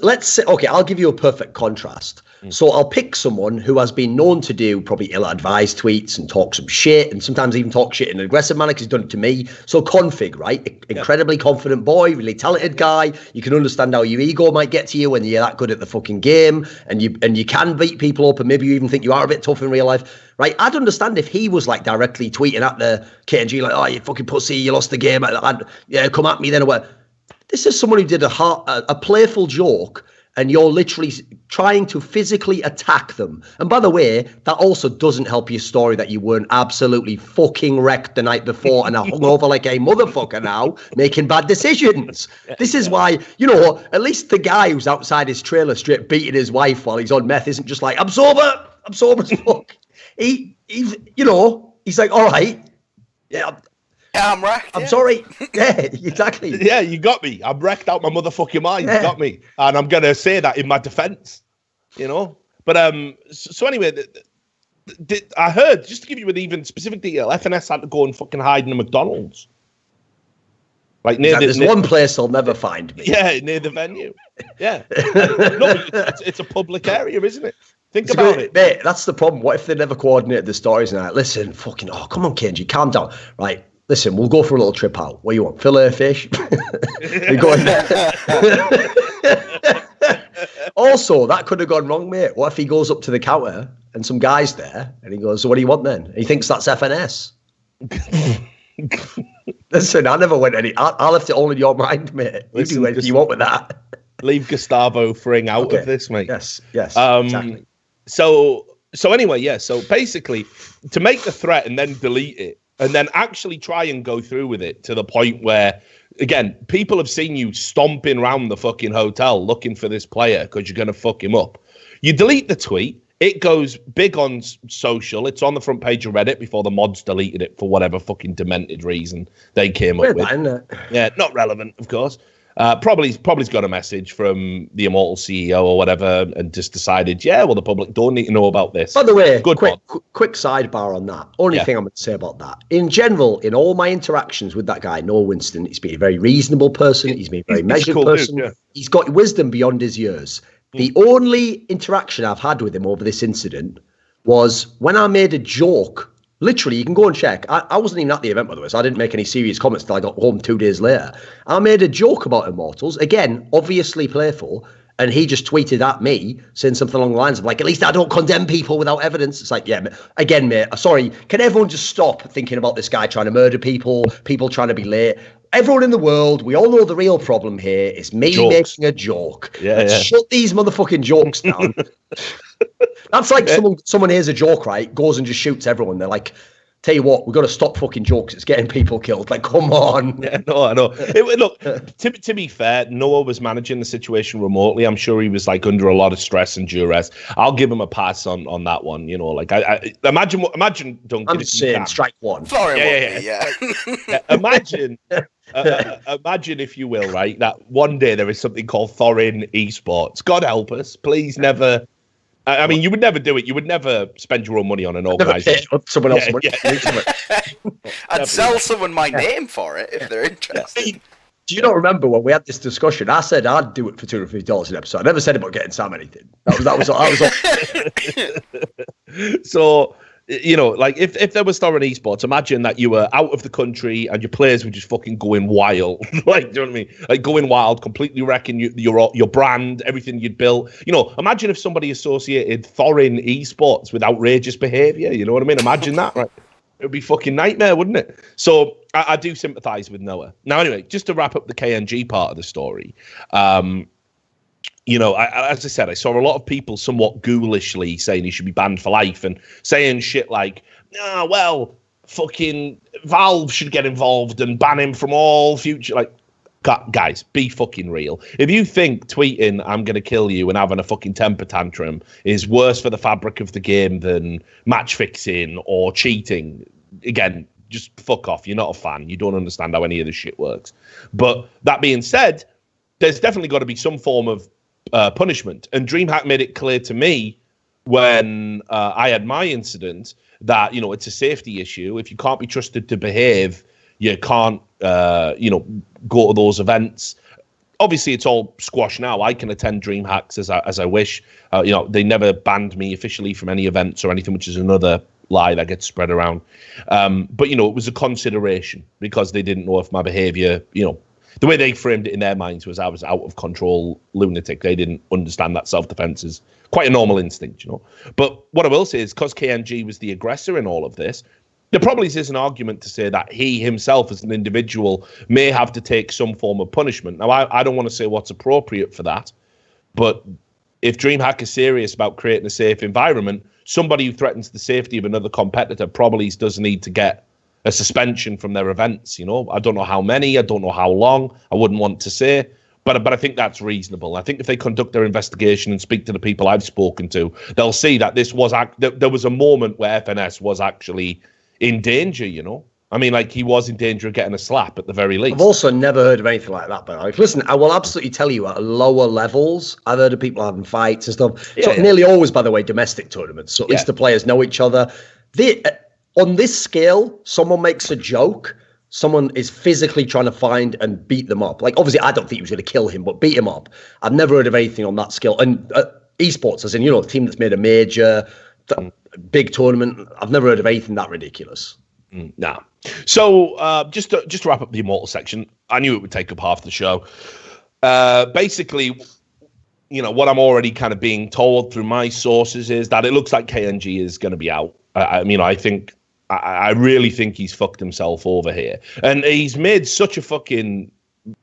Let's say, okay, I'll give you a perfect contrast. So I'll pick someone who has been known to do probably ill-advised tweets and talk some shit, and sometimes even talk shit in an aggressive manner, because he's done it to me. So Config, right? Incredibly confident boy, really talented guy. You can understand how your ego might get to you when you're that good at the fucking game, and you can beat people up, and maybe you even think you are a bit tough in real life, right? I'd understand if he was like directly tweeting at the KNG, like, oh, you fucking pussy, you lost the game, come at me then, or what. This is someone who did a playful joke, and you're literally trying to physically attack them. And by the way, that also doesn't help your story that you weren't absolutely fucking wrecked the night before and are hungover like a motherfucker now, making bad decisions. This is why, you know, at least the guy who's outside his trailer straight beating his wife while he's on meth isn't just like, I'm sober as fuck. He's, you know, he's like, all right, yeah, I'm wrecked. I'm sorry. Yeah, exactly. Yeah, you got me. I'm wrecked out my motherfucking mind. You got me. And I'm going to say that in my defense, you know? But so anyway, I heard, just to give you an even specific detail, FNS had to go and fucking hide in a McDonald's. Like there's one place I'll never find me. Yeah, near the venue. Yeah. No, it's a public area, isn't it? Think about it. Mate, that's the problem. What if they never coordinated the stories and like, listen, fucking, oh, come on, Kenji, calm down. Right, listen, we'll go for a little trip out. What do you want? Filet fish? We're going Also, that could have gone wrong, mate. What if he goes up to the counter and some guy's there and he goes, so what do you want then? And he thinks that's FNS. Listen, I never went I left it all in your mind, mate. You do anything you want with that. Leave Gustavo Fring out of this, mate. Yes, exactly. So anyway, yeah. So basically, to make the threat and then delete it, and then actually try and go through with it to the point where, again, people have seen you stomping around the fucking hotel looking for this player because you're going to fuck him up. You delete the tweet. It goes big on social. It's on the front page of Reddit before the mods deleted it for whatever fucking demented reason they came up with. Yeah, not relevant, of course. Probably's got a message from the Immortal CEO or whatever and just decided, yeah, well, the public don't need to know about this. By the way, quick sidebar on that. Only thing I'm going to say about that. In general, in all my interactions with that guy, Noah Winston, he's been a very reasonable person. He's been a very measured person. Dude, yeah. He's got wisdom beyond his years. The only interaction I've had with him over this incident was when I made a joke. Literally, you can go and check. I wasn't even at the event, by the way, so I didn't make any serious comments until I got home 2 days later. I made a joke about Immortals, again, obviously playful, and he just tweeted at me saying something along the lines of, like, at least I don't condemn people without evidence. It's like, yeah, again, mate, sorry, can everyone just stop thinking about this guy trying to murder people trying to be late? Everyone in the world, we all know the real problem here is me making a joke. Let's shut these motherfucking jokes down. That's like someone hears a joke, right, goes and just shoots everyone. They're like, tell you what, we've got to stop fucking jokes. It's getting people killed. Like, come on. Yeah, no, I know. Look, to be fair, Noah was managing the situation remotely. I'm sure he was like under a lot of stress and duress. I'll give him a pass on that one. You know, like I imagine Duncan. I'm just saying, strike one. Yeah. Imagine. Imagine, if you will, right, that one day there is something called Thorin Esports. God help us, please never. I mean, you would never do it. You would never spend your own money on an organisation. Someone else's money. I'd sell someone my name for it if they're interested. Do you not remember when we had this discussion? I said I'd do it for $250 an episode. I never said about getting Sam anything. That was all. So, you know, like if there was Thorin Esports, imagine that you were out of the country and your players were just fucking going wild. Like, do you know what I mean? Like going wild, completely wrecking your brand, everything you'd built. You know, imagine if somebody associated Thorin Esports with outrageous behaviour. You know what I mean? Imagine that, right? It would be fucking nightmare, wouldn't it? So I do sympathise with Noah. Now, anyway, just to wrap up the KNG part of the story, you know, as I said, I saw a lot of people somewhat ghoulishly saying he should be banned for life and saying shit like, fucking Valve should get involved and ban him from all future. Like, guys, be fucking real. If you think tweeting "I'm going to kill you" and having a fucking temper tantrum is worse for the fabric of the game than match fixing or cheating, again, just fuck off. You're not a fan. You don't understand how any of this shit works. But that being said, there's definitely got to be some form of punishment. And DreamHack made it clear to me when I had my incident that, you know, it's a safety issue. If you can't be trusted to behave, you can't, go to those events. Obviously, it's all squashed now. I can attend DreamHacks as I wish. They never banned me officially from any events or anything, which is another lie that gets spread around. But, you know, it was a consideration because they didn't know if my behavior, you know, the way they framed it in their minds was I was out of control lunatic. They didn't understand that self-defense is quite a normal instinct, you know. But what I will say is, because KNG was the aggressor in all of this, there probably is an argument to say that he himself as an individual may have to take some form of punishment. Now, I don't want to say what's appropriate for that, but if DreamHack is serious about creating a safe environment, somebody who threatens the safety of another competitor probably does need to get a suspension from their events. You know, I don't know how many, I don't know how long, I wouldn't want to say, but I think that's reasonable. I think if they conduct their investigation and speak to the people I've spoken to, they'll see that this was there was a moment where FNS was actually in danger, you know. I mean, like, he was in danger of getting a slap at the very least. I've also never heard of anything like that, but like, listen, I will absolutely tell you at lower levels, I've heard of people having fights and stuff. Nearly always, by the way, domestic tournaments. So at least the players know each other. On this scale, someone makes a joke, someone is physically trying to find and beat them up. Like, obviously, I don't think he was going to kill him, but beat him up. I've never heard of anything on that scale. And esports, as in, a team that's made a major, big tournament, I've never heard of anything that ridiculous. Nah. So just to wrap up the Immortal section, I knew it would take up half the show. Basically, what I'm already kind of being told through my sources is that it looks like KNG is going to be out. I really think he's fucked himself over here. And he's made such a fucking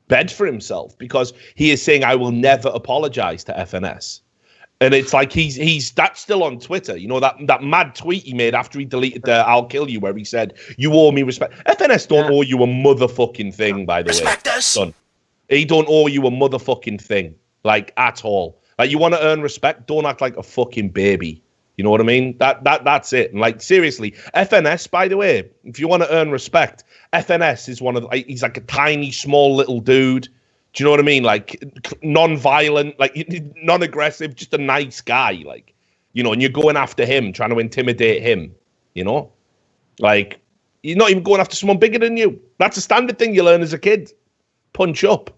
bed for himself because he is saying, I will never apologize to FNS. And it's like that's still on Twitter. That mad tweet he made after he deleted the I'll kill you, where he said, you owe me respect. FNS don't owe you a motherfucking thing, by the way. Respect us. Son. He don't owe you a motherfucking thing, like, at all. Like, you want to earn respect, don't act like a fucking baby. You know what I mean? That's it. And, like, seriously, FNS, by the way, if you want to earn respect, FNS is he's like a tiny, small little dude. Do you know what I mean? Like, non-violent, like, non-aggressive, just a nice guy. Like, and you're going after him, trying to intimidate him, Like, you're not even going after someone bigger than you. That's a standard thing you learn as a kid. Punch up.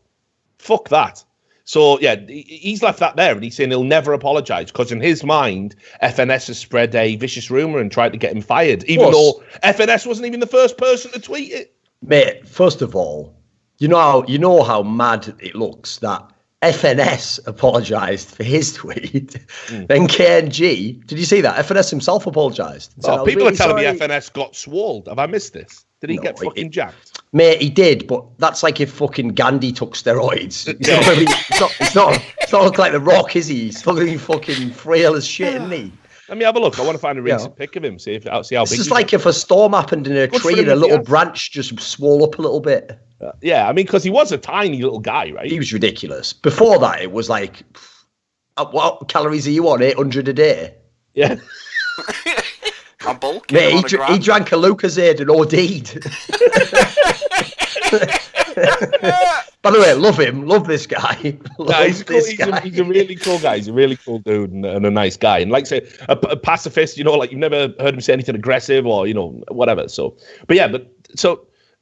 Fuck that. So, yeah, he's left that there, and he's saying he'll never apologize because in his mind, FNS has spread a vicious rumor and tried to get him fired, even though FNS wasn't even the first person to tweet it. Mate, first of all, you know how mad it looks that FNS apologised for his tweet. Then KNG, did you see that? FNS himself apologised. Oh, people are telling me FNS got swallowed. Have I missed this? Did he get fucking jacked? Mate, he did, but that's like if fucking Gandhi took steroids. It's not look like The Rock, is he? He's looking fucking frail as shit, isn't he? Let me have a look. I want to find a recent pic of him, see how big. It's just like if a storm happened in a tree and a little branch just swole up a little bit. Yeah, I mean, because he was a tiny little guy, right? He was ridiculous. Before that, it was like, what calories are you on? 800 a day? Yeah. I'm bulking. Mate, he drank a Lucozade and OD'd. By the way, love him. Love this guy. He's a really cool guy. He's a really cool dude and a nice guy. And like I say, a pacifist, like you've never heard him say anything aggressive or, whatever. So,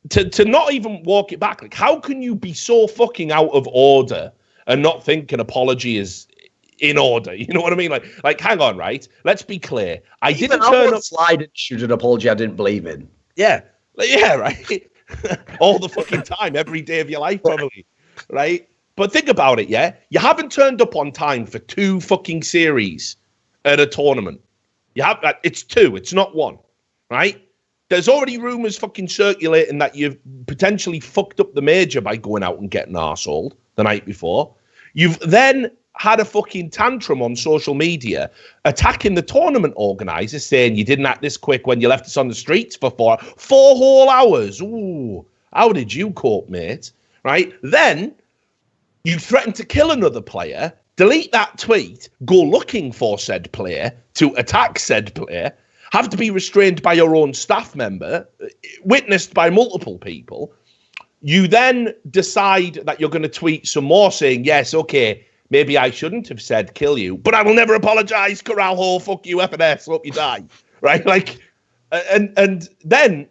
to not even walk it back, like, how can you be so fucking out of order and not think an apology is in order? You know what I mean? Like, hang on, right? Let's be clear. I didn't turn up. Slide and shoot an apology I didn't believe in. Yeah. Yeah, right. All the fucking time, every day of your life, probably. Right? But think about it, yeah? You haven't turned up on time for 2 fucking series at a tournament. It's 2, it's not 1. Right? There's already rumors fucking circulating that you've potentially fucked up the major by going out and getting arseholed the night before. You've then had a fucking tantrum on social media attacking the tournament organisers, saying you didn't act this quick when you left us on the streets for 4 whole hours. Ooh, how did you cope, mate? Right? Then you threatened to kill another player, delete that tweet, go looking for said player to attack said player, have to be restrained by your own staff member, witnessed by multiple people. You then decide that you're going to tweet some more saying, yes, okay, maybe I shouldn't have said kill you, but I will never apologize. Corral hole, fuck you, FNS, hope you die. Right? Like, and then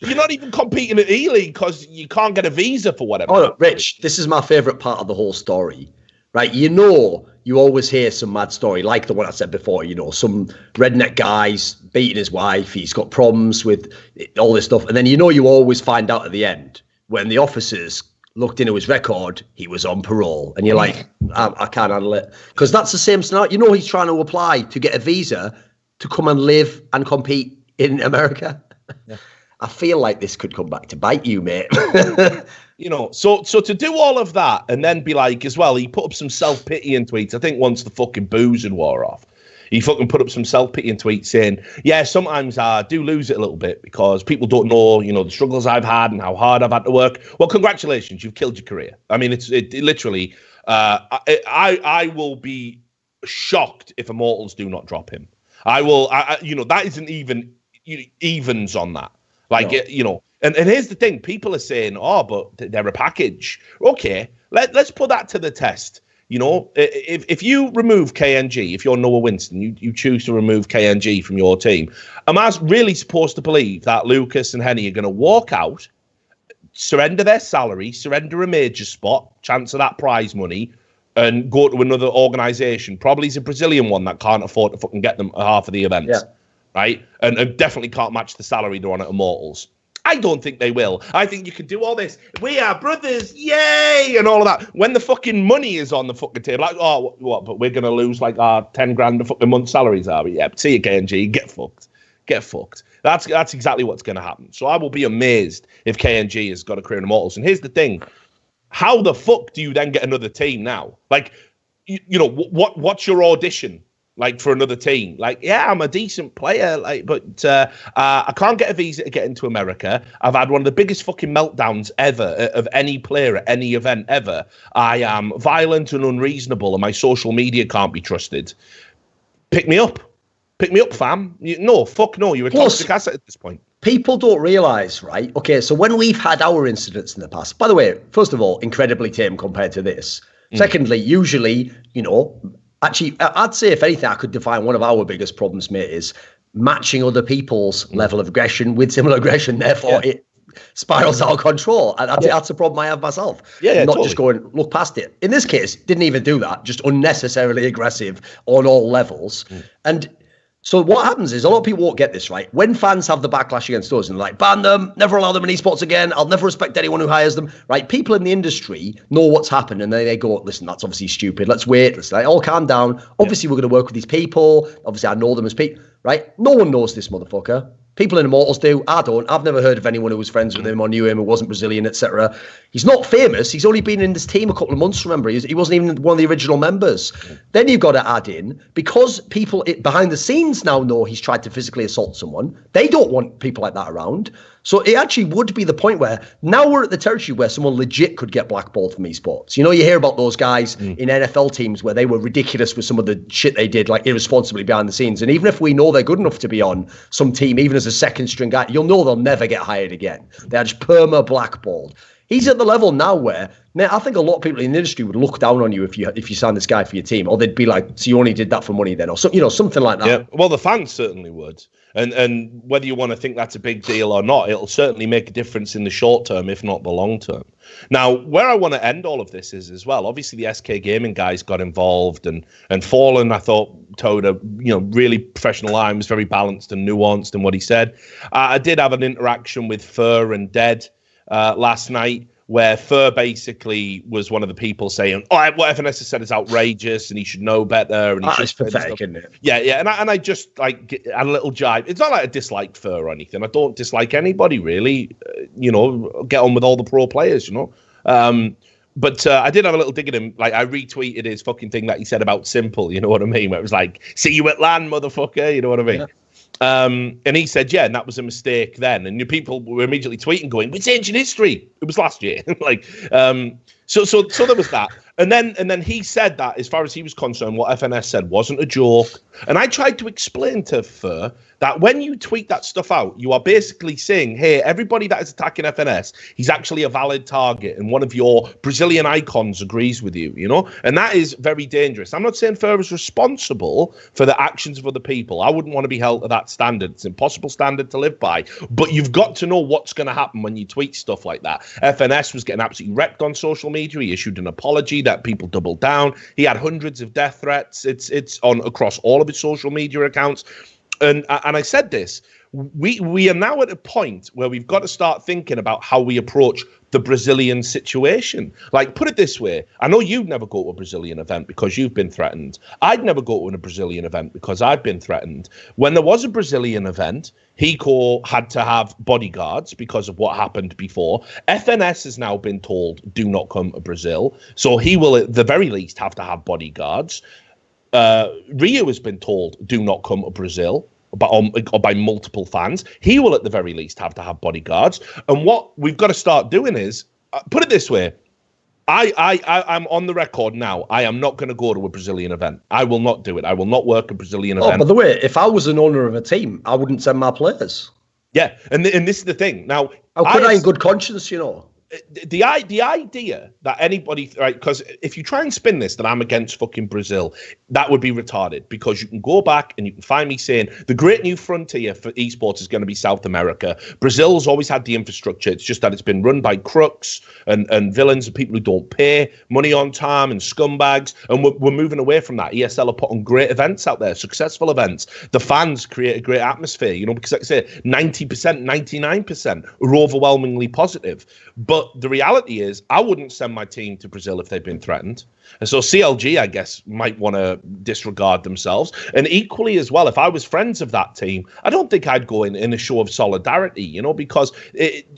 you're not even competing at E-League because you can't get a visa for whatever. Oh, Rich, this is my favorite part of the whole story. Right? You always hear some mad story, like the one I said before, some redneck guy's beating his wife, he's got problems with all this stuff. And then you always find out at the end when the officers looked into his record, he was on parole. And you're like, I can't handle it. Because that's the same scenario. He's trying to apply to get a visa to come and live and compete in America. Yeah. I feel like this could come back to bite you, mate. So to do all of that and then be like, as well, he put up some self-pitying tweets. I think once the fucking booze had wore off, he fucking put up some self-pitying tweets saying, yeah, sometimes I do lose it a little bit because people don't know, the struggles I've had and how hard I've had to work. Well, congratulations, you've killed your career. I mean, it literally, I will be shocked if Immortals do not drop him. That isn't even evens on that. Like, you know, and here's the thing. People are saying, oh, but they're a package. Okay, let's put that to the test. You know, if you remove KNG, if you're Noah Winston, you choose to remove KNG from your team, am I really supposed to believe that Lucas and Henny are going to walk out, surrender their salary, surrender a major spot, chance of that prize money, and go to another organisation? Probably it's a Brazilian one that can't afford to fucking get them half of the events, right? And definitely can't match the salary they're on at Immortals. I don't think they will. I think you can do all this. We are brothers, yay, and all of that. When the fucking money is on the fucking table, like, oh, what? But we're going to lose like our 10 grand a fucking month salaries, are we? Yeah, see you, KNG, get fucked. Get fucked. That's exactly what's going to happen. So I will be amazed if KNG has got a career in Immortals. And here's the thing. How the fuck do you then get another team now? Like, you know, what's your audition? Like, for another team, like, yeah, I'm a decent player, like, but I can't get a visa to get into America. I've had one of the biggest fucking meltdowns ever of any player at any event ever. I am violent and unreasonable, and my social media can't be trusted. Pick me up, fam. No, fuck no, you're a toxic asset at this point. People don't realise, right? Okay, so when we've had our incidents in the past, by the way, first of all, incredibly tame compared to this. Secondly, usually, you know. Actually, I'd say, if anything, I could define one of our biggest problems, mate, is matching other people's level of aggression with similar aggression. Therefore, it spirals out of control. And that's a problem I have myself. Not totally. Just going, look past it. In this case, didn't even do that. Just unnecessarily aggressive on all levels. And so what happens is, a lot of people won't get this, right? When fans have the backlash against us and they're like, ban them, never allow them in esports again, I'll never respect anyone who hires them, right? People in the industry know what's happened, and they go, listen, that's obviously stupid. Let's wait. Let's all calm down. Obviously, we're going to work with these people. Obviously, I know them as people, right? No one knows this motherfucker. People in Immortals do. I don't. I've never heard of anyone who was friends with him or knew him who wasn't Brazilian, etc. He's not famous. He's only been in this team a couple of months, remember. He wasn't even one of the original members. Then you've got to add in, because people behind the scenes now know he's tried to physically assault someone, they don't want people like that around. So it actually would be the point where now we're at the territory where someone legit could get blackballed from esports. You know, you hear about those guys in NFL teams where they were ridiculous with some of the shit they did, like irresponsibly behind the scenes. And even if we know they're good enough to be on some team, even as a second string guy, you'll know they'll never get hired again. They're just perma blackballed. He's at the level now where, man, I think a lot of people in the industry would look down on you if you signed this guy for your team, or they'd be like, "So you only did that for money, then?" Or so, you know, something like that. Yeah, well, the fans certainly would, and whether you want to think that's a big deal or not, it'll certainly make a difference in the short term, if not the long term. Now, where I want to end all of this is as well. Obviously, the SK Gaming guys got involved, and Fallen, I thought, towed a really professional line, was very balanced and nuanced in what he said. I did have an interaction with Fur and Dead last night, where Fur basically was one of the people saying, "Oh, what FNS has said is outrageous, and he should know better." And it's pathetic, isn't it? Yeah, and I just like had a little jibe. It's not like I disliked Fur or anything. I don't dislike anybody really. Get on with all the pro players, But I did have a little dig at him. Like, I retweeted his fucking thing that he said about Simple. You know what I mean? Where it was like, "See you at LAN, motherfucker." You know what I mean? Yeah. And he said, yeah, and that was a mistake then. And people were immediately tweeting going, "It's ancient history. It was last year." So there was that. And then he said that, as far as he was concerned, what FNS said wasn't a joke. And I tried to explain to Fur that when you tweet that stuff out, you are basically saying, hey, everybody that is attacking FNS, he's actually a valid target, and one of your Brazilian icons agrees with you, And that is very dangerous. I'm not saying Fur is responsible for the actions of other people. I wouldn't want to be held to that standard. It's an impossible standard to live by. But you've got to know what's going to happen when you tweet stuff like that. FNS was getting absolutely wrecked on social media. He issued an apology that people doubled down. He had hundreds of death threats. It's on across all of his social media accounts. And I said this, we are now at a point where we've got to start thinking about how we approach the Brazilian situation. Like, put it this way, I know you'd never go to a Brazilian event because you've been threatened. I'd never go to a Brazilian event because I've been threatened. When there was a Brazilian event, Hiko had to have bodyguards because of what happened before. FNS has now been told, do not come to Brazil. So he will, at the very least, have to have bodyguards. Rio has been told, do not come to Brazil, by multiple fans. He will, at the very least, have to have bodyguards. And what we've got to start doing is, put it this way, I'm on the record now. I am not going to go to a Brazilian event. I will not do it. I will not work a Brazilian event. By the way, if I was an owner of a team, I wouldn't send my players. Yeah, and this is the thing. Now, how could I in good conscience, you know? The idea that anybody, right, because if you try and spin this that I'm against fucking Brazil, that would be retarded, because you can go back and you can find me saying the great new frontier for esports is going to be South America. Brazil's always had the infrastructure. It's just that it's been run by crooks and villains and people who don't pay money on time and scumbags, and we're moving away from that. ESL are putting great events out there, successful events. The fans create a great atmosphere, you know, because like I say, 90%, 99% are overwhelmingly positive. But the reality is, I wouldn't send my team to Brazil if they've been threatened. And so CLG, I guess, might want to disregard themselves. And equally as well, if I was friends of that team, I don't think I'd go in a show of solidarity, you know, because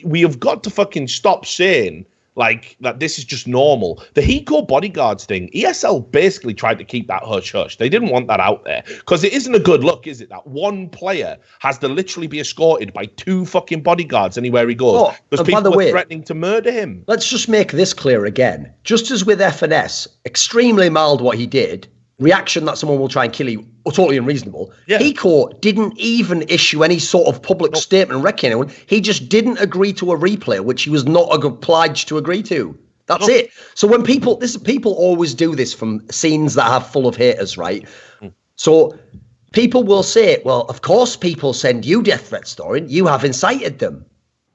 we have got to fucking stop saying like that this is just normal. The Hiko bodyguards thing, ESL basically tried to keep that hush-hush. They didn't want that out there because it isn't a good look, is it? That one player has to literally be escorted by 2 fucking bodyguards anywhere he goes because people are threatening to murder him. Let's just make this clear again. Just as with FNS, extremely mild what he did, reaction that someone will try and kill you, totally unreasonable. Yeah. Hiko didn't even issue any sort of public statement wrecking anyone. He just didn't agree to a replay, which he was not obliged to agree to. That's it. So when people always do this from scenes that have full of haters, right? So people will say, well, of course people send you death threats, Dorian. You have incited them,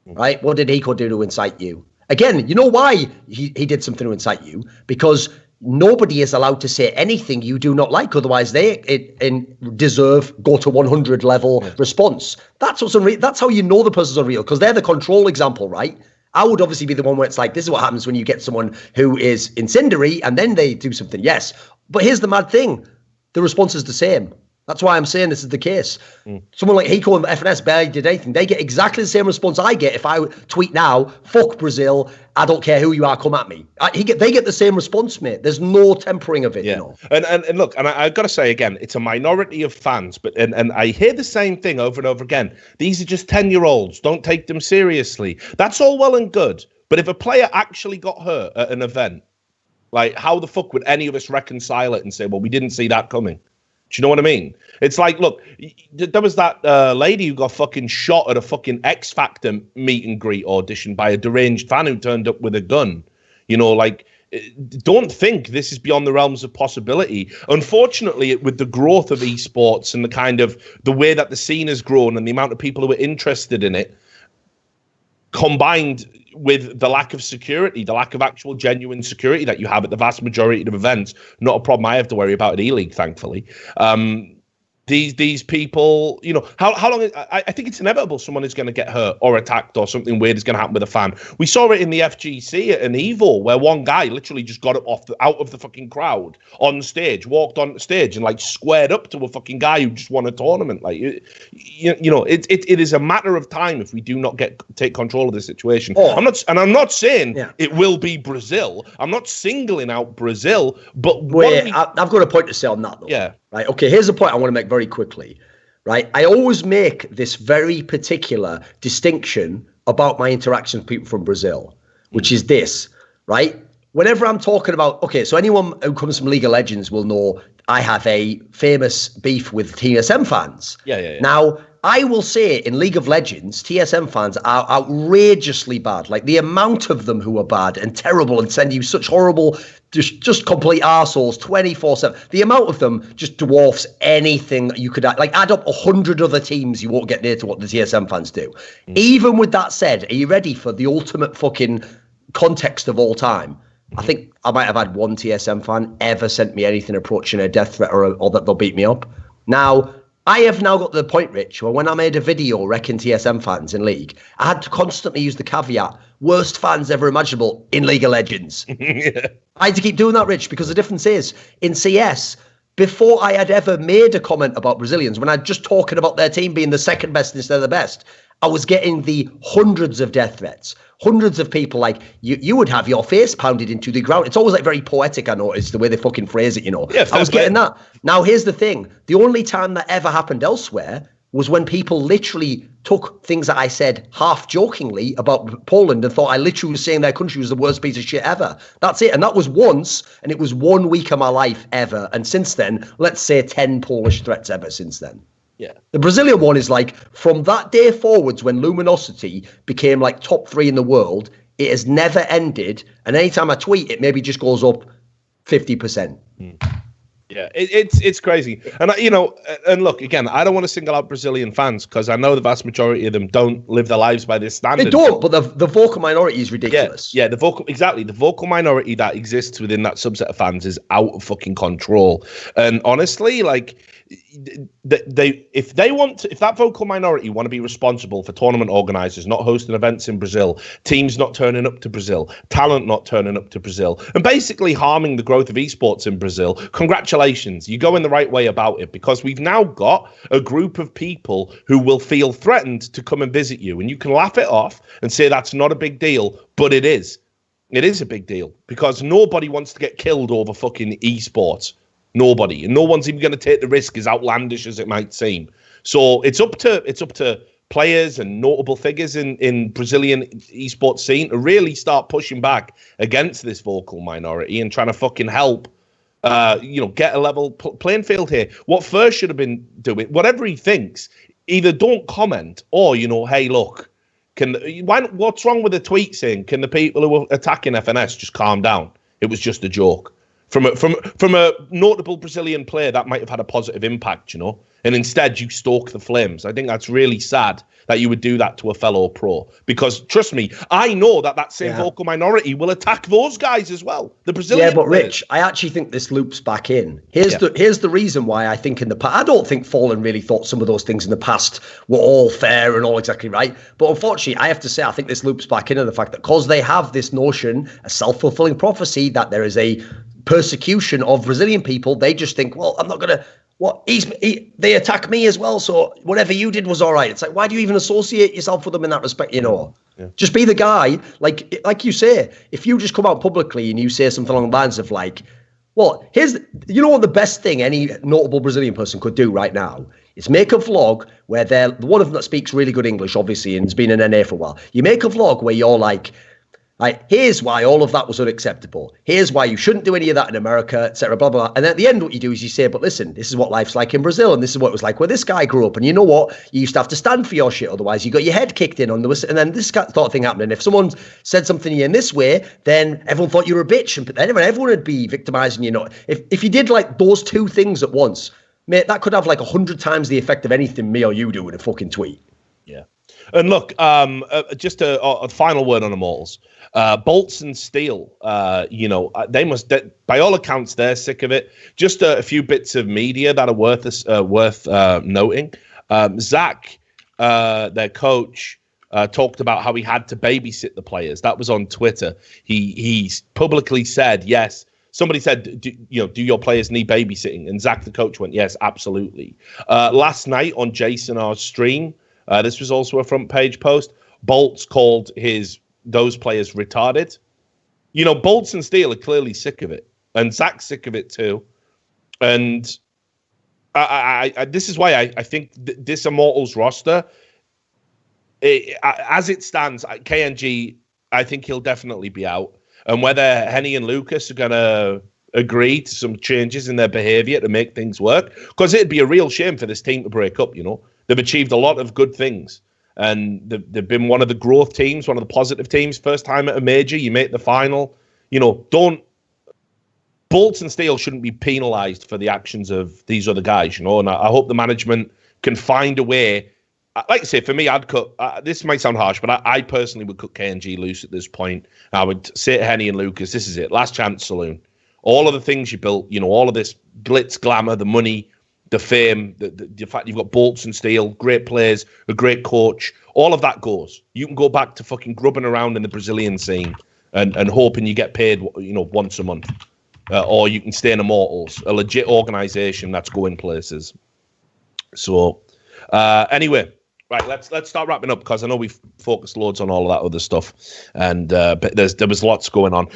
right? What did Hiko do to incite you? Again, you know why he did something to incite you? Because nobody is allowed to say anything you do not like. Otherwise, they deserve go to 100 level response. That's what's unreal. That's how you know the person's unreal, because they're the control example, right? I would obviously be the one where it's like, this is what happens when you get someone who is incendiary and then they do something. Yes. But here's the mad thing. The response is the same. That's why I'm saying this is the case. Someone like Hiko and FNS barely did anything. They get exactly the same response I get if I tweet now, fuck Brazil, I don't care who you are, come at me. They get the same response, mate. There's no tempering of it, you know. And look, and I've got to say again, it's a minority of fans, but and I hear the same thing over and over again. These are just 10-year-olds. Don't take them seriously. That's all well and good. But if a player actually got hurt at an event, like how the fuck would any of us reconcile it and say, well, we didn't see that coming? Do you know what I mean? It's like, look, there was that lady who got fucking shot at a fucking X Factor meet and greet audition by a deranged fan who turned up with a gun. You know, like, don't think this is beyond the realms of possibility. Unfortunately, with the growth of esports and the kind of the way that the scene has grown and the amount of people who are interested in it, combined with the lack of security, the lack of actual genuine security that you have at the vast majority of events, not a problem I have to worry about at E-League, thankfully. These people, you know, how long? I think it's inevitable someone is going to get hurt or attacked or something weird is going to happen with a fan. We saw it in the FGC at an Evo where one guy literally just got up out of the fucking crowd on stage, walked on stage and like squared up to a fucking guy who just won a tournament. Like, you know, it is a matter of time if we do not take control of the situation. I'm not saying it will be Brazil. I'm not singling out Brazil, but wait, I've got a point to say on that though. Yeah. Right. Okay. Here's a point I want to make very quickly. Right. I always make this very particular distinction about my interactions with people from Brazil, which is this. Right. Whenever I'm talking about, okay, so anyone who comes from League of Legends will know I have a famous beef with TSM fans. Yeah. Now, I will say in League of Legends, TSM fans are outrageously bad. Like the amount of them who are bad and terrible and send you such horrible, just complete arseholes 24/7. The amount of them just dwarfs anything you could like. Add up 100 other teams, you won't get near to what the TSM fans do. Even with that said, are you ready for the ultimate fucking context of all time? I think I might have had one TSM fan ever sent me anything approaching a death threat or that they'll beat me up. Now, I have now got to the point, Rich, where when I made a video wrecking TSM fans in League, I had to constantly use the caveat, worst fans ever imaginable in League of Legends. I had to keep doing that, Rich, because the difference is, in CS, before I had ever made a comment about Brazilians, when I'd just talking about their team being the second best instead of the best, I was getting the hundreds of death threats. Hundreds of people, like, you would have your face pounded into the ground. It's always, like, very poetic, I noticed, the way they fucking phrase it, you know. Yeah, I was getting that. Now, here's the thing. The only time that ever happened elsewhere was when people literally took things that I said half-jokingly about Poland and thought I literally was saying their country was the worst piece of shit ever. That's it. And that was once, and it was 1 week of my life ever. And since then, let's say 10 Polish threats ever since then. Yeah. The Brazilian one is like, from that day forwards when Luminosity became like top 3 in the world, it has never ended. And anytime I tweet, it maybe just goes up 50%. Yeah, it's crazy. And, and look, again, I don't want to single out Brazilian fans because I know the vast majority of them don't live their lives by this standard. They don't, but the vocal minority is ridiculous. Yeah, the vocal minority that exists within that subset of fans is out of fucking control. And honestly, like, if that vocal minority want to be responsible for tournament organizers not hosting events in Brazil, teams not turning up to Brazil, talent not turning up to Brazil, and basically harming the growth of esports in Brazil, congratulations, you go in the right way about it, because we've now got a group of people who will feel threatened to come and visit you, and you can laugh it off and say that's not a big deal, but it is. It is a big deal, because nobody wants to get killed over fucking esports. Nobody, and no one's even going to take the risk, as outlandish as it might seem. So it's up to players and notable figures in Brazilian esports scene to really start pushing back against this vocal minority and trying to fucking help, get a level playing field here. What First should have been doing, whatever he thinks, either don't comment or, hey, look, what's wrong with the tweet saying, can the people who are attacking FNS just calm down? It was just a joke. From a notable Brazilian player that might have had a positive impact, and instead you stoke the flames. I think that's really sad that you would do that to a fellow pro, because trust me, I know that same vocal minority will attack those guys as well. The Brazilian. Yeah, but Rich, I actually think this loops back in. Here's the reason why I think in the past, I don't think Fallen really thought some of those things in the past were all fair and all exactly right. But unfortunately, I have to say, I think this loops back into the fact that because they have this notion, a self-fulfilling prophecy, that there is a persecution of Brazilian people, they just think, well, I'm not gonna. They attack me as well, so whatever you did was all right. It's like, why do you even associate yourself with them in that respect? Yeah. Just be the guy, like you say. If you just come out publicly and you say something along the lines of like, well, what the best thing any notable Brazilian person could do right now is make a vlog where they're one of them that speaks really good English, obviously, and has been in NA for a while. You make a vlog where you're like, here's why all of that was unacceptable. Here's why you shouldn't do any of that in America, etc. Blah, blah, blah. And at the end, what you do is you say, but listen, this is what life's like in Brazil, and this is what it was like where this guy grew up. And you know what? You used to have to stand for your shit, otherwise you got your head kicked in on the. And then this sort of thing happened. And if someone said something to you in this way, then everyone thought you were a bitch, and then everyone would be victimizing you. If you did like those two things at once, mate, that could have like 100 times the effect of anything me or you do in a fucking tweet. Yeah. And look, just a final word on Immortals. Bolts and Steel, they must, by all accounts, they're sick of it. Just a few bits of media that are worth noting. Zach, their coach, talked about how he had to babysit the players. That was on Twitter. He publicly said, yes. Somebody said, do your players need babysitting? And Zach, the coach, went, yes, absolutely. Last night on Jason R's stream, this was also a front page post, Bolts called those players retarded. Bolts and Steel are clearly sick of it, and Zach's sick of it too. And I this is why I think this Immortals roster, as it stands, KNG, I think he'll definitely be out. And whether Henny and Lucas are going to agree to some changes in their behavior to make things work, because it'd be a real shame for this team to break up. They've achieved a lot of good things. And they've been one of the growth teams, one of the positive teams. First time at a major, you make the final. Bolts and Steel shouldn't be penalised for the actions of these other guys, And I hope the management can find a way. Like I say, for me, I'd cut. This might sound harsh, but I personally would cut KNG loose at this point. I would say to Henny and Lucas, this is it, last chance saloon. All of the things you built, all of this glitz, glamour, the money, the fame, the fact you've got Bolts and Steel, great players, a great coach, all of that goes. You can go back to fucking grubbing around in the Brazilian scene and hoping you get paid, once a month. Or you can stay in Immortals, a legit organization that's going places. So, anyway, right, let's start wrapping up, because I know we've focused loads on all of that other stuff, and but there was lots going on.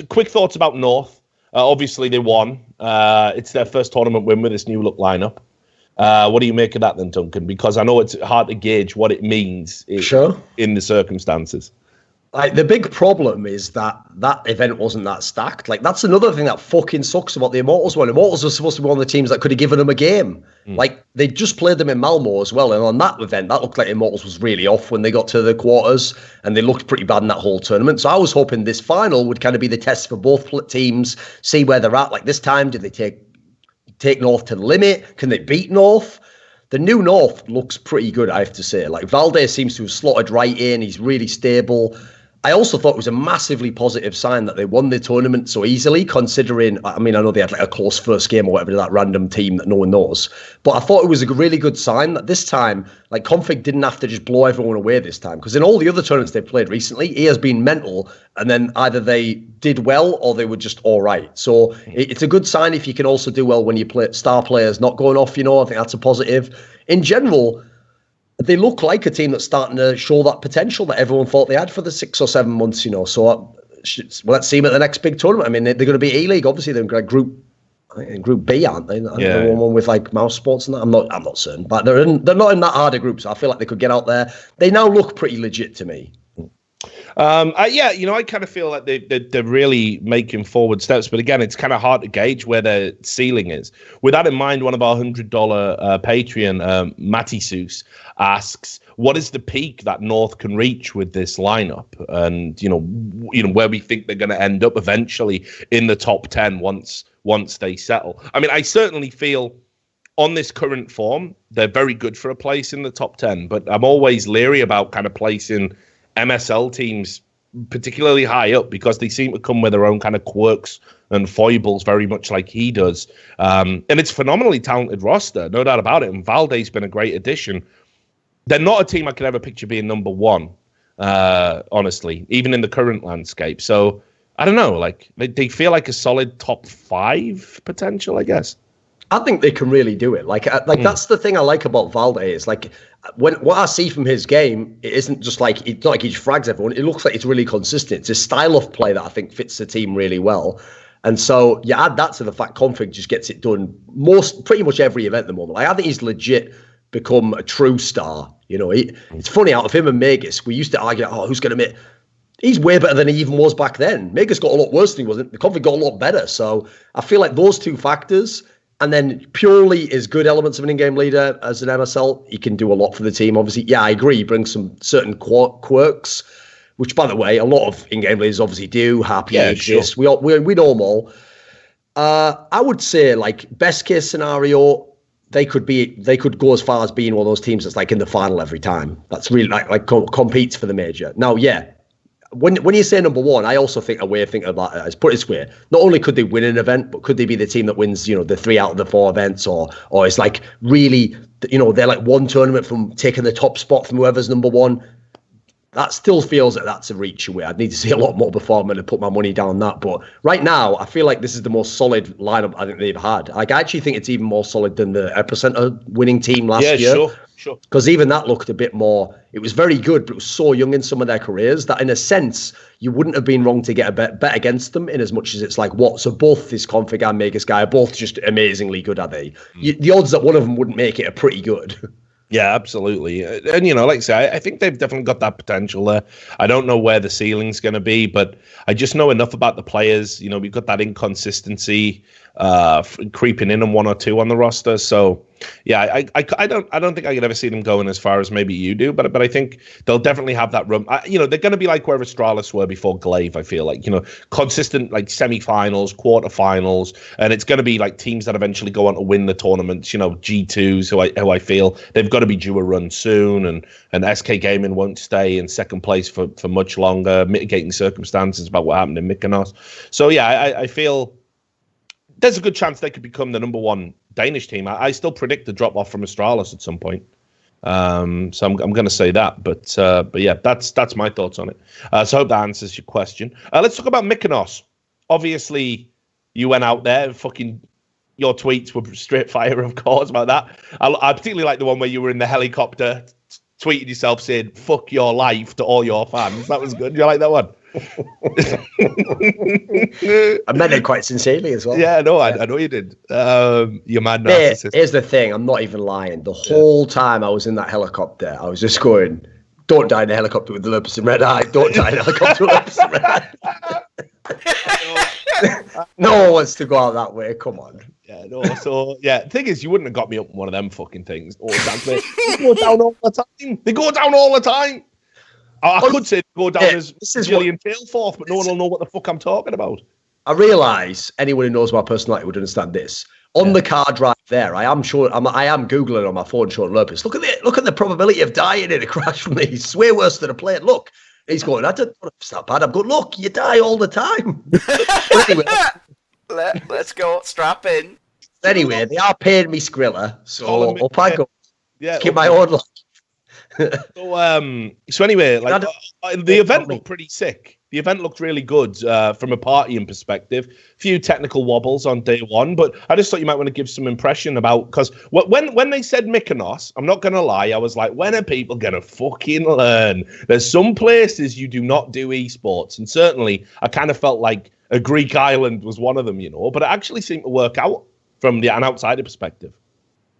Quick thoughts about North. Obviously, they won. It's their first tournament win with this new look lineup. What do you make of that then, Duncan? Because I know it's hard to gauge what it means in the circumstances. Like, the big problem is that event wasn't that stacked. Like, that's another thing that fucking sucks about the Immortals one. Immortals were supposed to be one of the teams that could have given them a game. Like, they just played them in Malmo as well. And on that event, that looked like Immortals was really off when they got to the quarters. And they looked pretty bad in that whole tournament. So I was hoping this final would kind of be the test for both teams, see where they're at. Like, this time, did they take North to the limit? Can they beat North? The new North looks pretty good, I have to say. Like, Valdez seems to have slotted right in. He's really stable. I also thought it was a massively positive sign that they won the tournament so easily, considering, I mean, I know they had like a close first game or whatever to that random team that no one knows, but I thought it was a really good sign that this time, like, Config didn't have to just blow everyone away this time, because in all the other tournaments they've played recently, he has been mental, and then either they did well or they were just all right. So it's a good sign if you can also do well when you play star players not going off, I think that's a positive. In general, they look like a team that's starting to show that potential that everyone thought they had for the 6 or 7 months, So let's see them at the next big tournament. I mean, they're going to be E-League, obviously. They're in Group B, aren't they? The one with like Mouse Sports and that. I'm not certain, but they're not in that harder group. So I feel like they could get out there. They now look pretty legit to me. I kind of feel like they're really making forward steps, but again, it's kind of hard to gauge where their ceiling is. With that in mind, one of our $100 Patreon, Matty Seuss, asks, what is the peak that North can reach with this lineup? And where we think they're going to end up eventually in the top 10 once they settle. I mean, I certainly feel on this current form, they're very good for a place in the top 10, but I'm always leery about kind of placing MSL teams particularly high up, because they seem to come with their own kind of quirks and foibles, very much like he does. And it's a phenomenally talented roster, no doubt about it. And Valde's been a great addition. They're not a team I could ever picture being number one, honestly, even in the current landscape. So I don't know, like they feel like a solid top 5 potential, I guess. I think they can really do it. That's the thing I like about Valdez. Like, what I see from his game, it isn't just like, it's not like he just frags everyone. It looks like it's really consistent. It's a style of play that I think fits the team really well. And so you add that to the fact Config just gets it done pretty much every event at the moment. Like, I think he's legit become a true star. It's funny, out of him and Magus, we used to argue, who's going to make... He's way better than he even was back then. Magus got a lot worse than he was. The Config got a lot better. So I feel like those two factors... And then purely is good elements of an in-game leader as an MSL. He can do a lot for the team, obviously. Yeah, I agree. He brings some certain quirks, which, by the way, a lot of in-game leaders obviously do. Happy exist. Sure. We know them all. I would say, like, best case scenario, they could go as far as being one of those teams that's like in the final every time. That's really like competes for the major. Now, yeah. When you say number one, I also think a way of thinking about it is, put it this way, not only could they win an event, but could they be the team that wins, the 3 out of the 4 events, or it's like really, they're like one tournament from taking the top spot from whoever's number one. That still feels like that's a reach away. I'd need to see a lot more before I'm going to put my money down that. But right now, I feel like this is the most solid lineup I think they've had. Like, I actually think it's even more solid than the Epicenter winning team last year. Yeah, sure. Because even that looked a bit more, it was very good, but it was so young in some of their careers that in a sense, you wouldn't have been wrong to get a bet against them, in as much as it's like, what? So both this Config and Magus guy are both just amazingly good, are they? The odds that one of them wouldn't make it are pretty good. Yeah, absolutely. And, like I say, I think they've definitely got that potential there. I don't know where the ceiling's going to be, but I just know enough about the players. We've got that inconsistency creeping in on 1 or 2 on the roster. So, yeah, I don't think I could ever see them going as far as maybe you do, but I think they'll definitely have that room. They're going to be like where Astralis were before Glaive, I feel like, consistent like semi-finals, quarterfinals, and it's going to be like teams that eventually go on to win the tournaments, G2s, who I feel they've got to be due a run soon, and SK Gaming won't stay in second place for much longer, mitigating circumstances about what happened in Mykonos. So, yeah, I feel there's a good chance they could become the number 1 Danish team. I still predict the drop off from Astralis at some point. So I'm going to say that. But yeah, that's my thoughts on it. So I hope that answers your question. Let's talk about Mykonos. Obviously, you went out there. Your tweets were straight fire, of course, about that. I particularly like the one where you were in the helicopter, tweeting yourself saying "fuck your life" to all your fans. That was good. Do you like that one? I meant it quite sincerely as well. Yeah, no, I know you did. You're mad narcissist. Here's the thing, I'm not even lying. The whole time I was in that helicopter, I was just going, Don't die in a helicopter with the lupus and red eye. Don't die in a helicopter with lupus and red eye. No one wants to go out that way. Come on. Yeah, no. So yeah, the thing is, you wouldn't have got me up in one of them fucking things all the time. They go down all the time. They go down all the time. I could say they go down as Gillian Tailforth, but no one will know what the fuck I'm talking about. I realise anyone who knows my personality would understand this. On the car drive there, I am Googling on my phone short lupus. Look at the probability of dying in a crash from these. It's way worse than a plane. Look. He's going, I don't know if it's that bad. I'm going, look, you die all the time. Anyway, let's go, strap in. Anyway, they are paying me Skrilla, so up I go. Yeah, keep my own life. So anyway, like the event looked pretty sick. The event looked really good from a partying perspective. A few technical wobbles on day one, but I just thought you might want to give some impression about, because when they said Mykonos, I'm not going to lie, I was like, when are people going to fucking learn? There's some places you do not do esports, and certainly I kind of felt like a Greek island was one of them, you know, but it actually seemed to work out from an outsider perspective.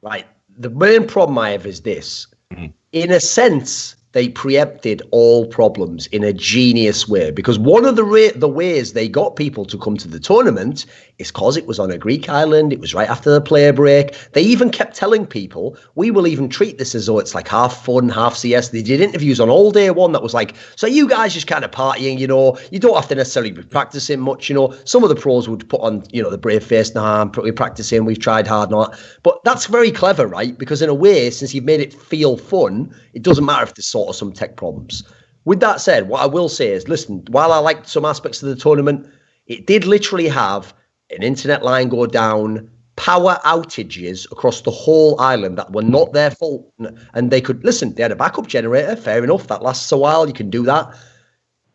Right. The main problem I have is this. Mm-hmm. In a sense, they preempted all problems in a genius way, because one of the ways they got people to come to the tournament is because it was on a Greek island. It was right after the player break. They even kept telling people, we will even treat this as though it's like half fun, half CS. They did interviews on all day one that was like, so you guys just kind of partying, you know, you don't have to necessarily be practicing much, you know. Some of the pros would put on, you know, the brave face, nah, I'm pretty practicing, we've tried hard and all that. But that's very clever, right? Because in a way, since you've made it feel fun, it doesn't matter if there's sort of some tech problems. With that said, what I will say is, listen, while I liked some aspects of the tournament, it did literally have an internet line go down, power outages across the whole island that were not their fault. And they could, listen, they had a backup generator, fair enough, that lasts a while, you can do that.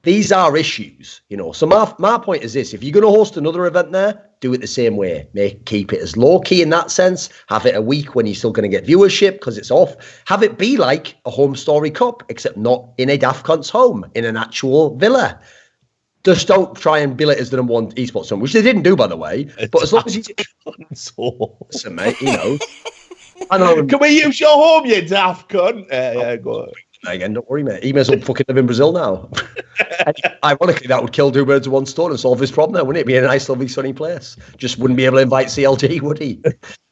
These are issues, you know. So my point is this: if you're going to host another event there, do it the same way. Keep it as low key in that sense. Have it a week when you're still going to get viewership because it's off. Have it be like a home story cup, except not in a Daft Cunt's home, in an actual villa. Just don't try and bill it as the number one esports tournament, which they didn't do, by the way. But as long as you, listen, mate, you know. I know. Can we use your home, you Daft Cunt? Yeah, go on. Again, don't worry, mate. He may as well fucking live in Brazil now. Ironically, that would kill two birds with one stone and solve his problem there, wouldn't it? Be a nice, lovely, sunny place. Just wouldn't be able to invite CLG, would he?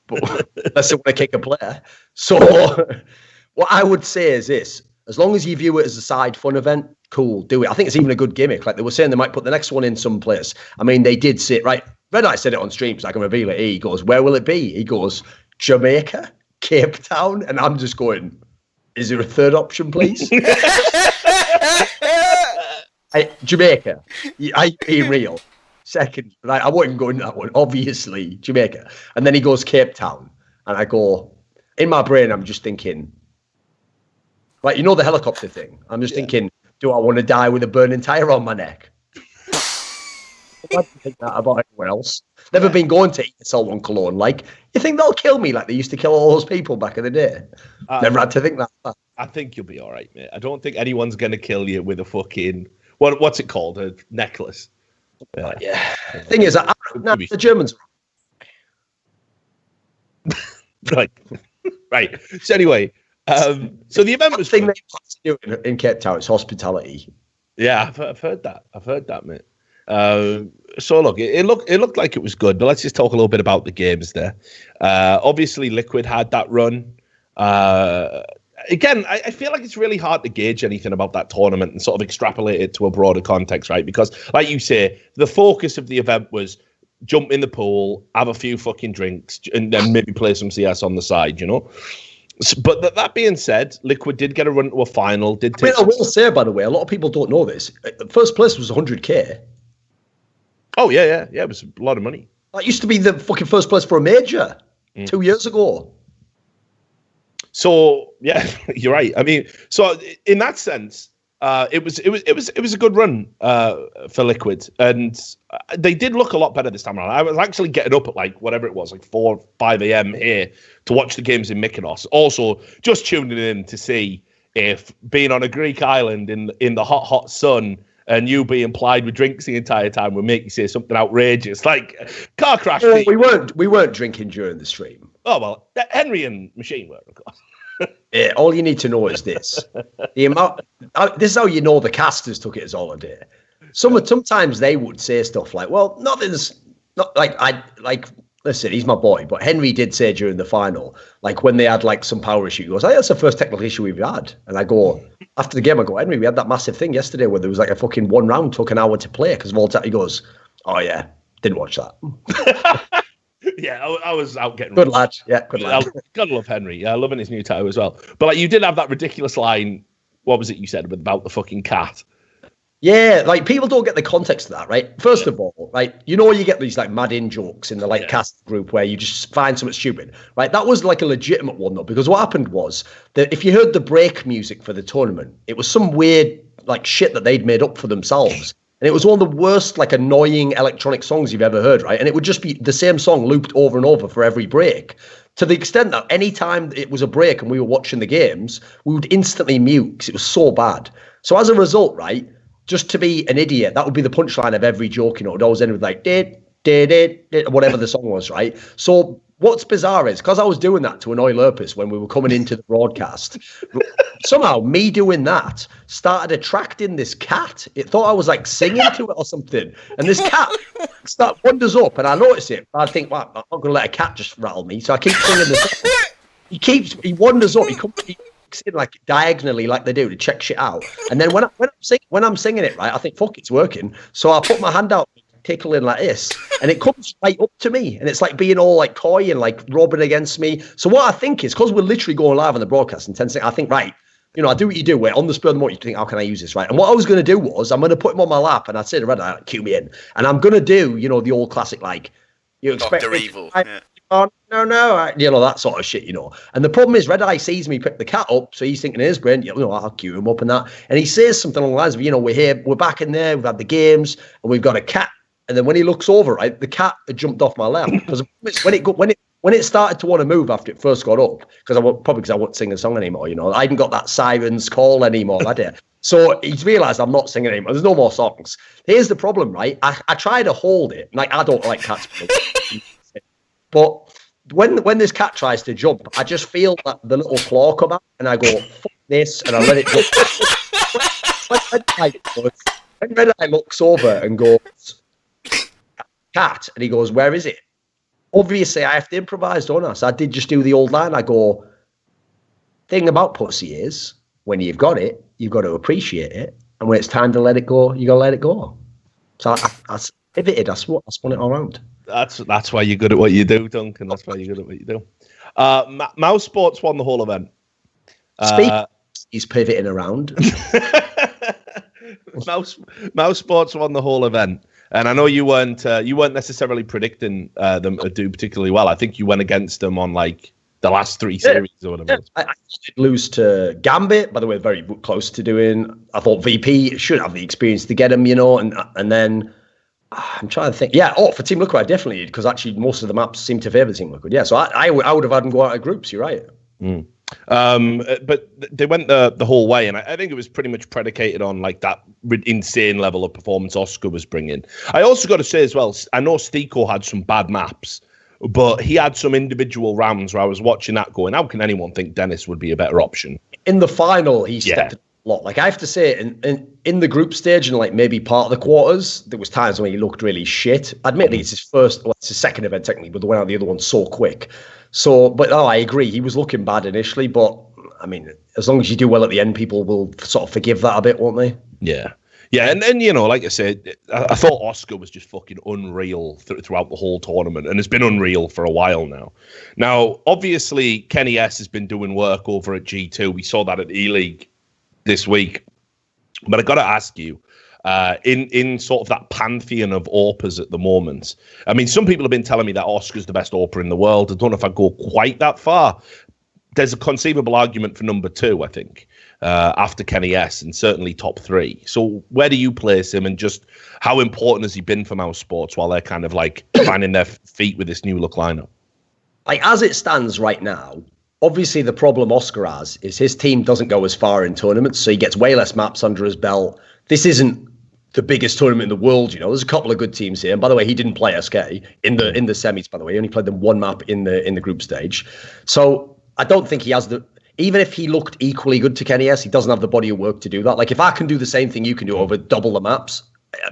But unless they want to kick a player. So what I would say is this: as long as you view it as a side fun event, cool, do it. I think it's even a good gimmick. Like they were saying, they might put the next one in some place. I mean, they did say, right, Red Eye said it on stream, so I can reveal it. He goes, where will it be? He goes, Jamaica, Cape Town. And I'm just going, is there a third option, please? Jamaica. I being real. Second, I wouldn't go in that one. Obviously, Jamaica. And then he goes Cape Town. And I go, in my brain, I'm just thinking, like, you know the helicopter thing? I'm just thinking, do I want to die with a burning tire on my neck? I don't think that about anyone else. Never been going to ESL One Cologne. Like, you think they'll kill me like they used to kill all those people back in the day? Never had to think that. I think you'll be all right, mate. I don't think anyone's going to kill you with a fucking, what's it called? A necklace. Yeah. Thing is, the Germans. Right. Right. So anyway, so the event was thing they do in Cape Town. It's hospitality. Yeah, I've heard that. I've heard that, mate. So look, it looked like it was good, but let's just talk a little bit about the games there. Obviously, Liquid had that run. Again, I feel like it's really hard to gauge anything about that tournament and sort of extrapolate it to a broader context, right? Because, like you say, the focus of the event was jump in the pool, have a few fucking drinks, and then maybe play some CS on the side, you know? But that being said, Liquid did get a run to a final. I will say, by the way, a lot of people don't know this. First place was 100k. Oh, yeah. It was a lot of money. That used to be the fucking first place for a major 2 years ago. So, yeah, you're right. I mean, so in that sense, it was a good run for Liquid, and they did look a lot better this time around. I was actually getting up at like whatever it was, like 4 or 5 a.m. here to watch the games in Mykonos. Also, just tuning in to see if being on a Greek island in the hot sun and you being plied with drinks the entire time would make you say something outrageous, like car crash. Well, we weren't drinking during the stream. Oh well, Henry and Machine were, of course. All you need to know is this: the amount. This is how you know the casters took it as holiday. Sometimes they would say stuff like, "Well, nothing's not like." Listen, he's my boy, but Henry did say during the final, like when they had like some power issue, he goes, "Hey, that's the first technical issue we've had." And I go, after the game, I go, "Henry, we had that massive thing yesterday where there was like a fucking one round took an hour to play because of all that." He goes, "Oh yeah, didn't watch that." Yeah, I was out getting good lad. Yeah, good lad. Gotta love Henry. Yeah, loving his new tattoo as well. But like, you did have that ridiculous line. What was it you said about the fucking cat? Yeah, like people don't get the context of that, right? First of all, right, you get these like mad in jokes in the like cast group where you just find something stupid, right? That was like a legitimate one though, because what happened was that if you heard the break music for the tournament, it was some weird like shit that they'd made up for themselves. And it was one of the worst, like, annoying electronic songs you've ever heard, right? And it would just be the same song looped over and over for every break, to the extent that any time it was a break and we were watching the games, we would instantly mute because it was so bad. So as a result, right, just to be an idiot, that would be the punchline of every joke, it would always end with like, whatever the song was, right? So what's bizarre is, because I was doing that to annoy Lurpus when we were coming into the broadcast, somehow me doing that started attracting this cat. It thought I was like singing to it or something. And this cat wanders up and I notice it. I think, well, I'm not going to let a cat just rattle me. So I keep singing the song. He wanders up, he comes in like diagonally like they do to check shit out. And then when I'm singing it, right, I think, fuck, it's working. So I put my hand out, tickling like this, and it comes right up to me, and it's like being all like coy and like rubbing against me. So what I think is, because we're literally going live on the broadcast in 10 seconds, I think, right, I do what you do, where on the spur of the moment you think, how can I use this, right? And what I was going to do was, I'm going to put him on my lap, and I'd say to Red Eye, cue me in, and I'm going to do, the old classic, like, you expect Dr. Evil. No, that sort of shit, And the problem is, Red Eye sees me pick the cat up, so he's thinking in his brain, I'll cue him up and that. And he says something along the lines of, we're here, we're back in there, we've had the games, and we've got a cat. And then when he looks over, right, the cat had jumped off my lap, because when it started to want to move after it first got up, because I won't sing the song anymore, I hadn't got that siren's call anymore, had I? So he's realised I'm not singing anymore. There's no more songs. Here's the problem, right? I try to hold it. Like, I don't like cats. But when this cat tries to jump, I just feel that the little claw come out, and I go, fuck this, and I let it jump. When Red Eye looks over and goes, cat, and he goes, where is it? Obviously, I have to improvise, don't I? So I did just do the old line. I go, thing about pussy is, when you've got it, you've got to appreciate it. And when it's time to let it go, you got to let it go. So I pivoted. I spun it all around. That's why you're good at what you do, Duncan. That's why you're good at what you do. Mouse Sports won the whole event. He's pivoting around. Mouse Sports won the whole event. And I know you weren't necessarily predicting them to do particularly well. I think you went against them on like the last three series or whatever. I did lose to Gambit, by the way, very close to doing. I thought VP should have the experience to get him, and then I'm trying to think. Yeah, for Team Liquid, I definitely did, because actually most of the maps seem to favour Team Liquid. Yeah, so I would have had them go out of groups. You're right. Mm. But they went the whole way, and I think it was pretty much predicated on like that insane level of performance Oscar was bringing. I also got to say as well, I know Stiko had some bad maps, but he had some individual rounds where I was watching that going, how can anyone think Dennis would be a better option? In the final, he stepped a lot. Like, I have to say, in the group stage and like maybe part of the quarters, there was times when he looked really shit. Admittedly, it's his second event technically, but the one out the other one so quick. So, but I agree, he was looking bad initially, but I mean, as long as you do well at the end, people will sort of forgive that a bit, won't they? Yeah. Yeah, and then, like I said, I thought Oscar was just fucking unreal throughout the whole tournament, and it's been unreal for a while now. Now, obviously, Kenny S has been doing work over at G2. We saw that at E-League this week. But I got to ask you, in sort of that pantheon of AWPers at the moment, I mean, some people have been telling me that Oscar's the best AWPer in the world. I don't know if I'd go quite that far. There's a conceivable argument for number 2, I think, after Kenny S, and certainly top 3. So where do you place him, and just how important has he been for Mouse Sports while they're kind of like finding their feet with this new look lineup? Like, as it stands right now, obviously the problem Oscar has is his team doesn't go as far in tournaments, so he gets way less maps under his belt. This isn't the biggest tournament in the world, There's a couple of good teams here. And by the way, he didn't play SK in the semis, by the way. He only played them one map in the group stage. So I don't think he has even if he looked equally good to Kenny S, he doesn't have the body of work to do that. Like, if I can do the same thing you can do over double the maps,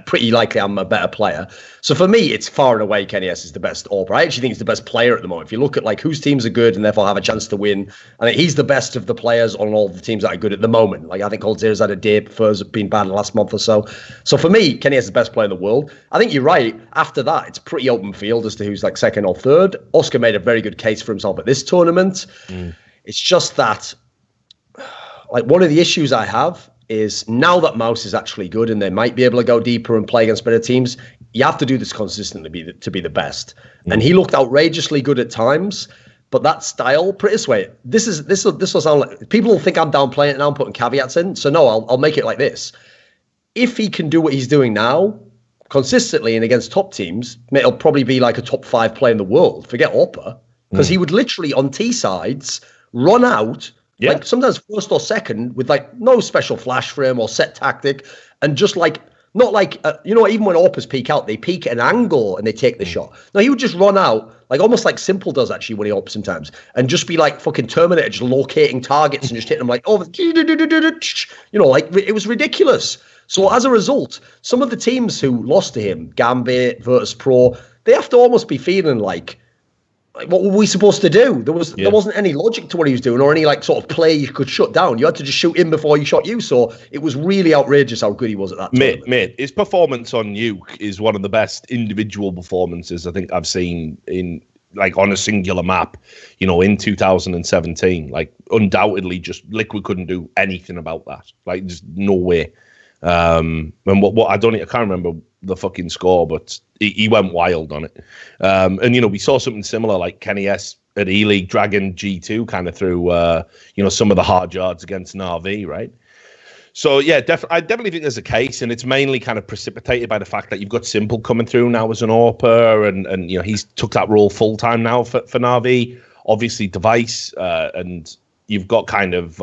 pretty likely I'm a better player. So for me, it's far and away Kenny S is the best AWP. I actually think he's the best player at the moment. If you look at like whose teams are good and therefore have a chance to win, I think he's the best of the players on all the teams that are good at the moment. Like, I think Coldzera's had a dip, Furs have been bad in the last month or so. So for me, Kenny S is the best player in the world. I think you're right. After that, it's pretty open field as to who's like second or third. Oscar made a very good case for himself at this tournament. It's just that, like, one of the issues I have is now that Mouse is actually good and they might be able to go deeper and play against better teams, you have to do this consistently to be the best. And he looked outrageously good at times, but that style, put it this way, this will sound like, people will think I'm downplaying it now, I'm putting caveats in. So no, I'll make it like this. If he can do what he's doing now, consistently and against top teams, it'll probably be like a top 5 player in the world. Forget Oppa, because he would literally on T sides run out, like sometimes first or second with like no special flash for him or set tactic, and just like, not like, even when AWPers peek out, they peek at an angle and they take the shot. No, he would just run out, like almost like Simple does actually when he AWPs sometimes, and just be like fucking Terminator, just locating targets and just hitting them like, like it was ridiculous. So as a result, some of the teams who lost to him, Gambit, Virtus Pro, they have to almost be feeling like what were we supposed to do? There wasn't any logic to what he was doing or any like sort of play you could shut down. You had to just shoot him before he shot you. So it was really outrageous how good he was at that time. Mate, his performance on Nuke is one of the best individual performances I think I've seen in like on a singular map, in 2017. Like undoubtedly just Liquid couldn't do anything about that. Like just no way. And what I can't remember the fucking score, but he went wild on it. And we saw something similar like Kenny S at E-League dragging G2 kind of through some of the hard yards against Na'Vi, right? So yeah, I definitely think there's a case, and it's mainly kind of precipitated by the fact that you've got Simple coming through now as an AWPer, and he's took that role full time now for Na'Vi. Obviously Device, and you've got kind of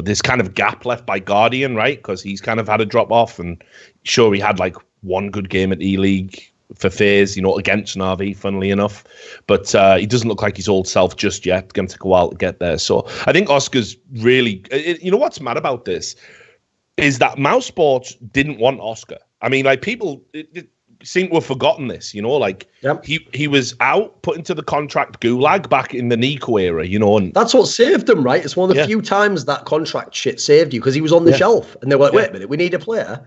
this kind of gap left by Guardian, right? Because he's kind of had a drop off, and sure, he had like one good game at E-League for FaZe, against Na'Vi, funnily enough. But he doesn't look like his old self just yet. Going to take a while to get there. So I think Oscar's really... what's mad about this is that Mouse Sports didn't want Oscar. I mean, like, people seem to have forgotten this, he was out, put into the contract gulag back in the Nico era, and that's what saved him, right? It's one of the few times that contract shit saved you, because he was on the shelf and they were like, wait a minute, we need a player.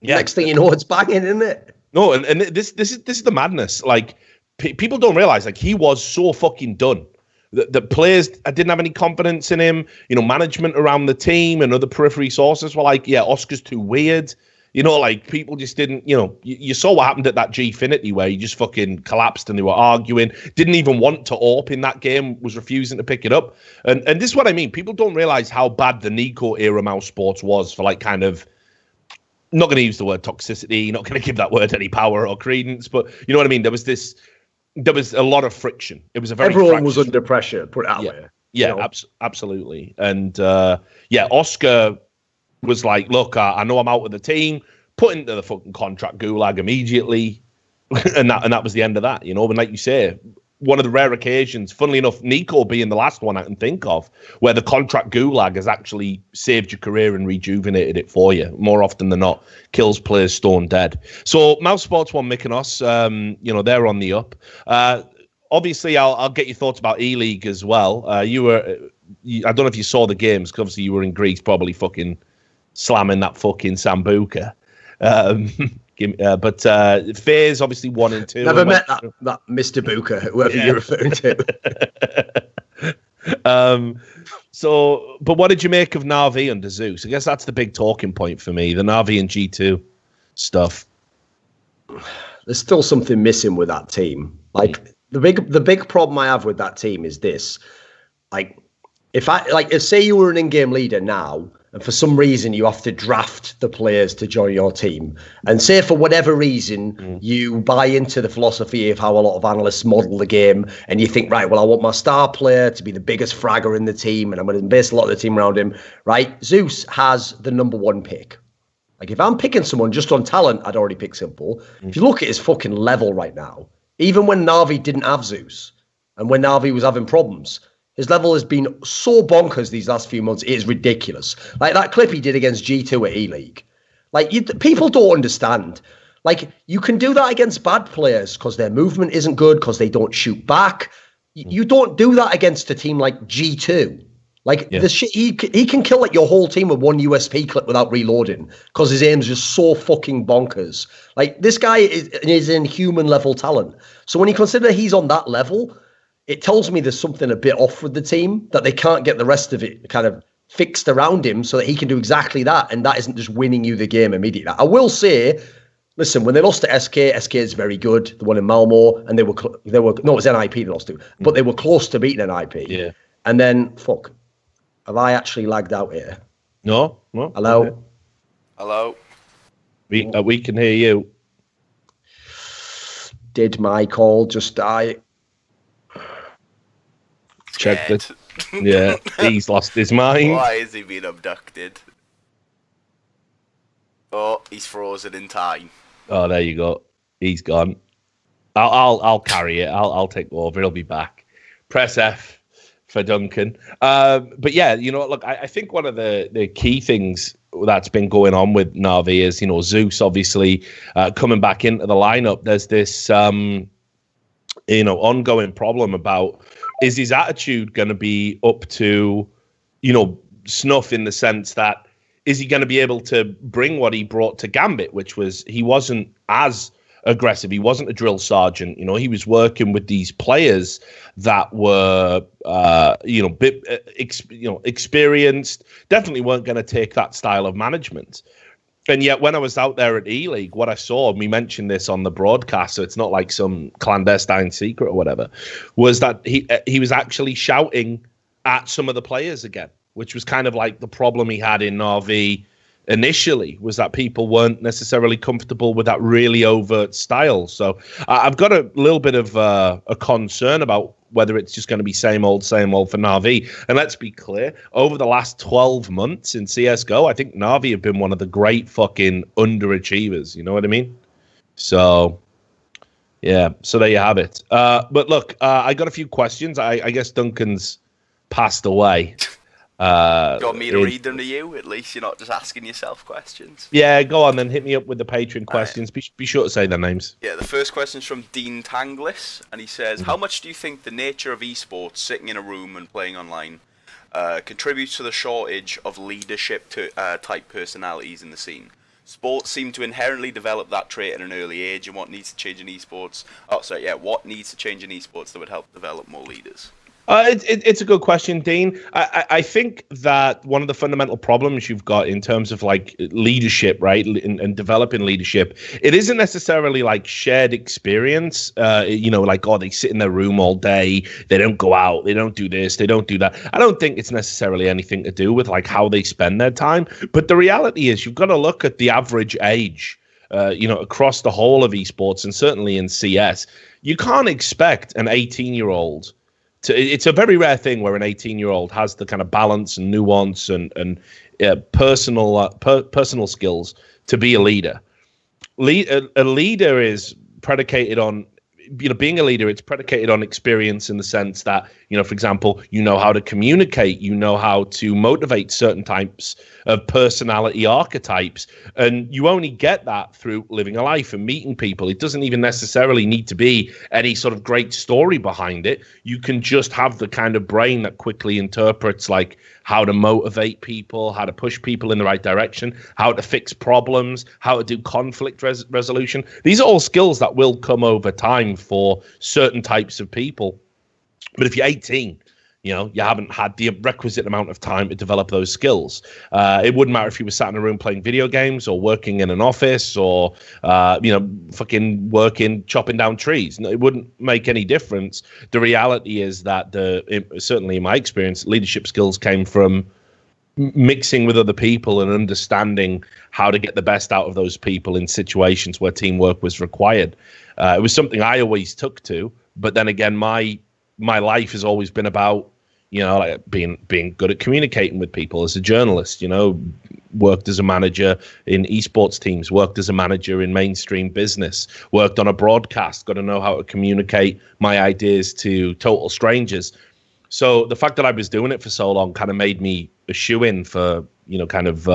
Next thing you know, it's banging, isn't it? No, and this is the madness. Like, people don't realize, like, he was so fucking done. The players didn't have any confidence in him. Management around the team and other periphery sources were like, Oscar's too weird. Like, people just didn't, you saw what happened at that Gfinity where he just fucking collapsed and they were arguing, didn't even want to AWP in that game, was refusing to pick it up. And this is what I mean. People don't realize how bad the Nico era Mouse Sports was for, like, kind of, not going to use the word toxicity, not going to give that word any power or credence, but you know what I mean? There was a lot of friction. It was a very Everyone was under pressure, put it that way. Yeah, absolutely. And Oscar was like, look, I know I'm out of the team, put into the fucking contract gulag immediately. and that was the end of that, And like you say, one of the rare occasions, funnily enough, Nico being the last one I can think of, where the contract gulag has actually saved your career and rejuvenated it for you. More often than not, kills players stone dead. So Mouse Sports won Mykonos. They're on the up. Obviously, I'll get your thoughts about E-League as well. I don't know if you saw the games, because obviously you were in Greece probably fucking slamming that fucking Sambuca. But FaZe obviously 1 and 2. Never met that Mr. Buka, whoever you're referring to. But what did you make of Na'Vi under Zeus? I guess that's the big talking point for me, the Na'Vi and G2 stuff. There's still something missing with that team. Like, the big problem I have with that team is this. Like, if say you were an in-game leader now, and for some reason you have to draft the players to join your team, and say for whatever reason you buy into the philosophy of how a lot of analysts model the game, and you think, right, well, I want my star player to be the biggest fragger in the team, and I'm going to base a lot of the team around him, right? Zeus has the number 1 pick. Like, if I'm picking someone just on talent, I'd already pick Simple. If you look at his fucking level right now, even when Na'Vi didn't have Zeus, and when Na'Vi was having problems, His level has been so bonkers these last few months. It is ridiculous. Like that clip he did against G2 at E-League. Like people don't understand. Like you can do that against bad players because their movement isn't good, because they don't shoot back. You don't do that against a team like G2. Like the shit, he can kill like your whole team with one USP clip without reloading because his aim's just so fucking bonkers. Like this guy is in human level talent. So when you consider he's on that level, it tells me there's something a bit off with the team, that they can't get the rest of it kind of fixed around him so that he can do exactly that, and that isn't just winning you the game immediately. I will say, listen, when they lost to SK is very good. The one in Malmo, and they were no, it was NIP they lost to, but they were close to beating NIP. Yeah, and then have I actually lagged out here? No. Hello. Okay. Hello. We can hear you. Did my call just die? Checked it. Yeah, he's lost his mind. Why is he being abducted? Oh, he's frozen in time. Oh, there you go. He's gone. I'll carry it. I'll take over. He'll be back. Press F for Duncan. But yeah, look, I think one of the key things that's been going on with Na'Vi is, Zeus obviously coming back into the lineup. There's this, ongoing problem about, is his attitude going to be up to, snuff, in the sense that, is he going to be able to bring what he brought to Gambit, which was he wasn't as aggressive. He wasn't a drill sergeant. He was working with these players that were, experienced, definitely weren't going to take that style of management. And yet when I was out there at E-League, what I saw, and we mentioned this on the broadcast, so it's not like some clandestine secret or whatever, was that he was actually shouting at some of the players again, which was kind of like the problem he had in Na'Vi initially, was that people weren't necessarily comfortable with that really overt style. So I've got a little bit of a concern about whether it's just going to be same old for Na'Vi. And let's be clear, over the last 12 months in CSGO, I think Na'Vi have been one of the great fucking underachievers. You know what I mean? So, yeah, so there you have it. But look, I got a few questions. I guess Duncan's passed away. Do you want me to read them to you? At least you're not just asking yourself questions. Yeah, go on then. Hit me up with the Patreon questions. Right. Be sure to say their names. Yeah, the first question is from Dean Tanglis, and he says, how much do you think the nature of esports, sitting in a room and playing online, contributes to the shortage of leadership type personalities in the scene? Sports seem to inherently develop that trait at an early age, and what needs to change in esports? What needs to change in esports that would help develop more leaders? It's a good question, Dean. I think that one of the fundamental problems you've got in terms of like leadership, right, and developing leadership, it isn't necessarily like shared experience. Like, they sit in their room all day, they don't go out, they don't do this, they don't do that. I don't think it's necessarily anything to do with like how they spend their time. But the reality is, you've got to look at the average age, across the whole of esports, and certainly in CS. You can't expect an 18-year-old. It's a very rare thing where an 18-year-old has the kind of balance and nuance and personal skills to be a leader. A leader is predicated on, being a leader, it's predicated on experience in the sense that, for example, how to communicate, how to motivate certain types of personality archetypes. And you only get that through living a life and meeting people. It doesn't even necessarily need to be any sort of great story behind it. You can just have the kind of brain that quickly interprets like how to motivate people, how to push people in the right direction, how to fix problems, how to do conflict resolution. These are all skills that will come over time for certain types of people. But if you're 18, you haven't had the requisite amount of time to develop those skills. It wouldn't matter if you were sat in a room playing video games or working in an office or, fucking working, chopping down trees. It wouldn't make any difference. The reality is that certainly in my experience, leadership skills came from mixing with other people and understanding how to get the best out of those people in situations where teamwork was required. It was something I always took to, but then again, my life has always been about, like being good at communicating with people as a journalist, worked as a manager in esports teams, worked as a manager in mainstream business, worked on a broadcast, got to know how to communicate my ideas to total strangers. So the fact that I was doing it for so long kind of made me a shoe-in for, kind of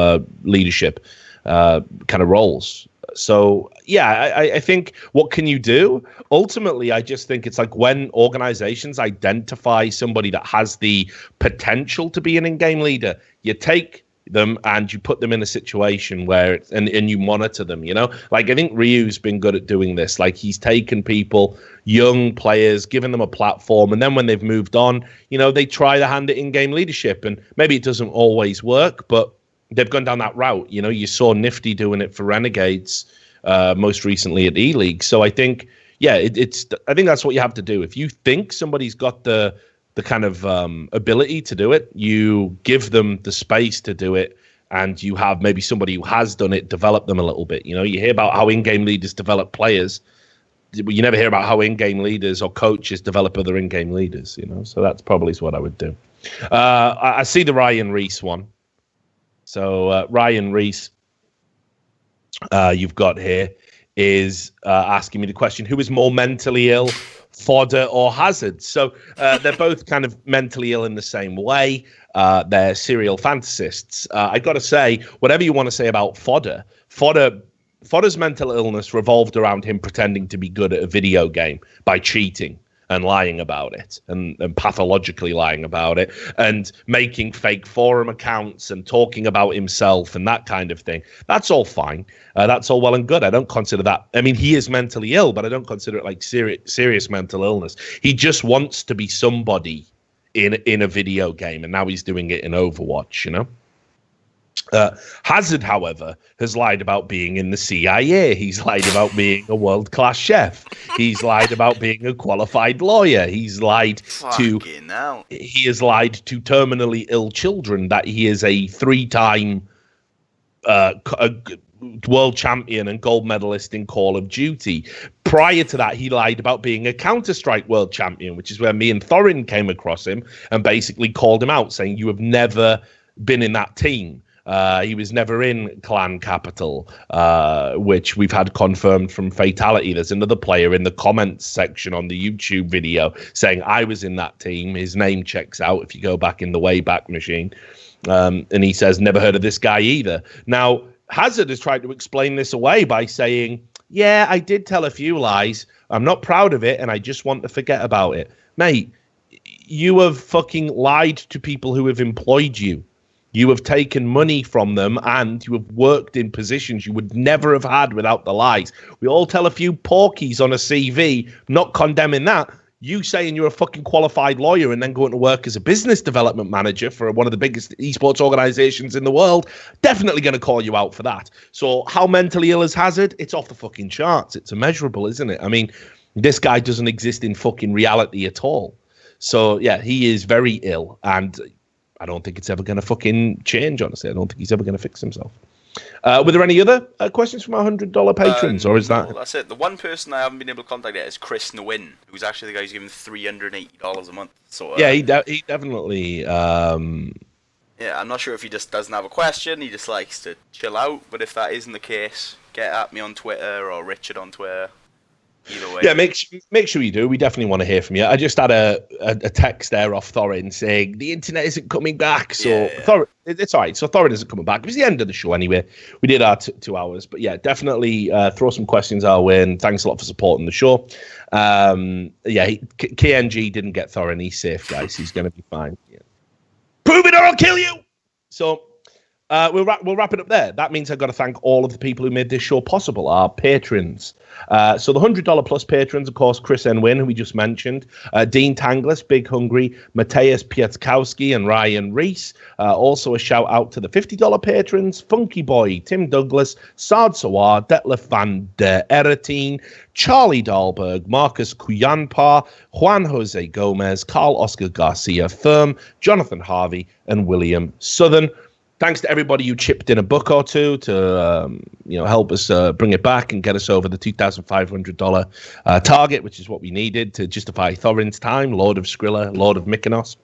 leadership kind of roles. So, yeah, I think what can you do? Ultimately, I just think it's like when organizations identify somebody that has the potential to be an in-game leader, you take them and you put them in a situation where and you monitor them, Like, I think Ryu's been good at doing this. Like, he's taken people, young players, given them a platform, and then when they've moved on, they try to hand it in-game leadership, and maybe it doesn't always work, but they've gone down that route. You saw Nifty doing it for Renegades most recently at E-League. So I think, I think that's what you have to do. If you think somebody's got the kind of ability to do it, you give them the space to do it, and you have maybe somebody who has done it develop them a little bit. You hear about how in-game leaders develop players. You never hear about how in-game leaders or coaches develop other in-game leaders. So that's probably what I would do. I see the Ryan Reese one. So Ryan Reese, you've got here, is asking me the question, who is more mentally ill, Fodder or Hazard? So they're both kind of mentally ill in the same way. They're serial fantasists. I got to say, whatever you want to say about Fodder's mental illness revolved around him pretending to be good at a video game by cheating and lying about it and pathologically lying about it and making fake forum accounts and talking about himself and that kind of thing. That's all fine. That's all well and good. I don't consider that. I mean, he is mentally ill, but I don't consider it like serious mental illness. He just wants to be somebody in a video game, and now he's doing it in Overwatch, Hazard, however, has lied about being in the CIA. He's lied about being a world-class chef. He's lied about being a qualified lawyer. He's lied He has lied to terminally ill children that he is a 3-time world champion and gold medalist in Call of Duty. Prior to that, he lied about being a Counter-Strike world champion, which is where me and Thorin came across him and basically called him out, saying, you have never been in that team. He was never in Clan Capital, which we've had confirmed from Fatality. There's another player in the comments section on the YouTube video saying, I was in that team. His name checks out if you go back in the Wayback Machine. And he says, never heard of this guy either. Now, Hazard has tried to explain this away by saying, yeah, I did tell a few lies. I'm not proud of it, and I just want to forget about it. Mate, you have fucking lied to people who have employed you. You have taken money from them, and you have worked in positions you would never have had without the lies. We all tell a few porkies on a CV, not condemning that. You saying you're a fucking qualified lawyer and then going to work as a business development manager for one of the biggest esports organizations in the world, definitely going to call you out for that. So how mentally ill is Hazard? It's off the fucking charts. It's immeasurable, isn't it? I mean, this guy doesn't exist in fucking reality at all. So, yeah, he is very ill, and I don't think it's ever going to fucking change, honestly. I don't think he's ever going to fix himself. Were there any other questions from our $100 patrons, or is that... No, that's it. The one person I haven't been able to contact yet is Chris Nguyen, who's actually the guy who's giving $380 a month. So, yeah, he definitely... Yeah, I'm not sure if he just doesn't have a question, he just likes to chill out, but if that isn't the case, get at me on Twitter or Richard on Twitter. Either way. Yeah, make sure you do. We definitely want to hear from you. I just had a text there off Thorin saying the internet isn't coming back. So Thorin, it's all right. So Thorin isn't coming back. It was the end of the show anyway. We did our 2 hours. But yeah, definitely throw some questions our way. And thanks a lot for supporting the show. KNG didn't get Thorin. He's safe, guys. He's going to be fine. Yeah. Prove it or I'll kill you. So... We'll wrap it up there. That means I've got to thank all of the people who made this show possible, our patrons. So the $100 plus patrons, of course, Chris Nwin, who we just mentioned, Dean Tanglis, Big Hungry, Mateus Pietkowski, and Ryan Reese. Also a shout out to the $50 patrons, Funky Boy, Tim Douglas, Sard Sawar, Detlef van der Eretine, Charlie Dahlberg, Marcus Kuyanpar, Juan Jose Gomez, Carl Oscar Garcia Firm, Jonathan Harvey, and William Southern. Thanks to everybody who chipped in a buck or two to help us bring it back and get us over the $2,500 target, which is what we needed to justify Thorin's time, Lord of Skrilla, Lord of Mykonos.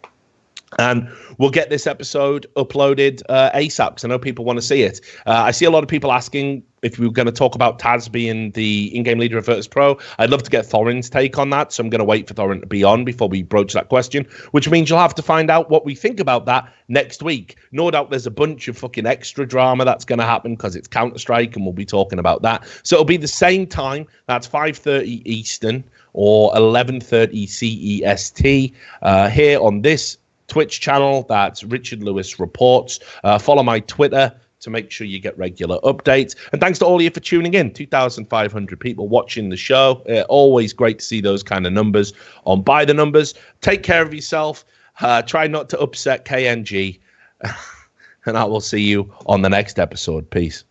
And we'll get this episode uploaded ASAP because I know people want to see it. I see a lot of people asking if we were going to talk about Taz being the in-game leader of Virtus Pro, I'd love to get Thorin's take on that. So I'm going to wait for Thorin to be on before we broach that question, which means you'll have to find out what we think about that next week. No doubt there's a bunch of fucking extra drama that's going to happen because it's Counter-Strike, and we'll be talking about that. So it'll be the same time. That's 5:30 Eastern or 11:30 CEST here on this Twitch channel. That's Richard Lewis Reports. Follow my Twitter to make sure you get regular updates. And thanks to all of you for tuning in. 2,500 people watching the show. Always great to see those kind of numbers on By the Numbers. Take care of yourself. Try not to upset KNG. And I will see you on the next episode. Peace.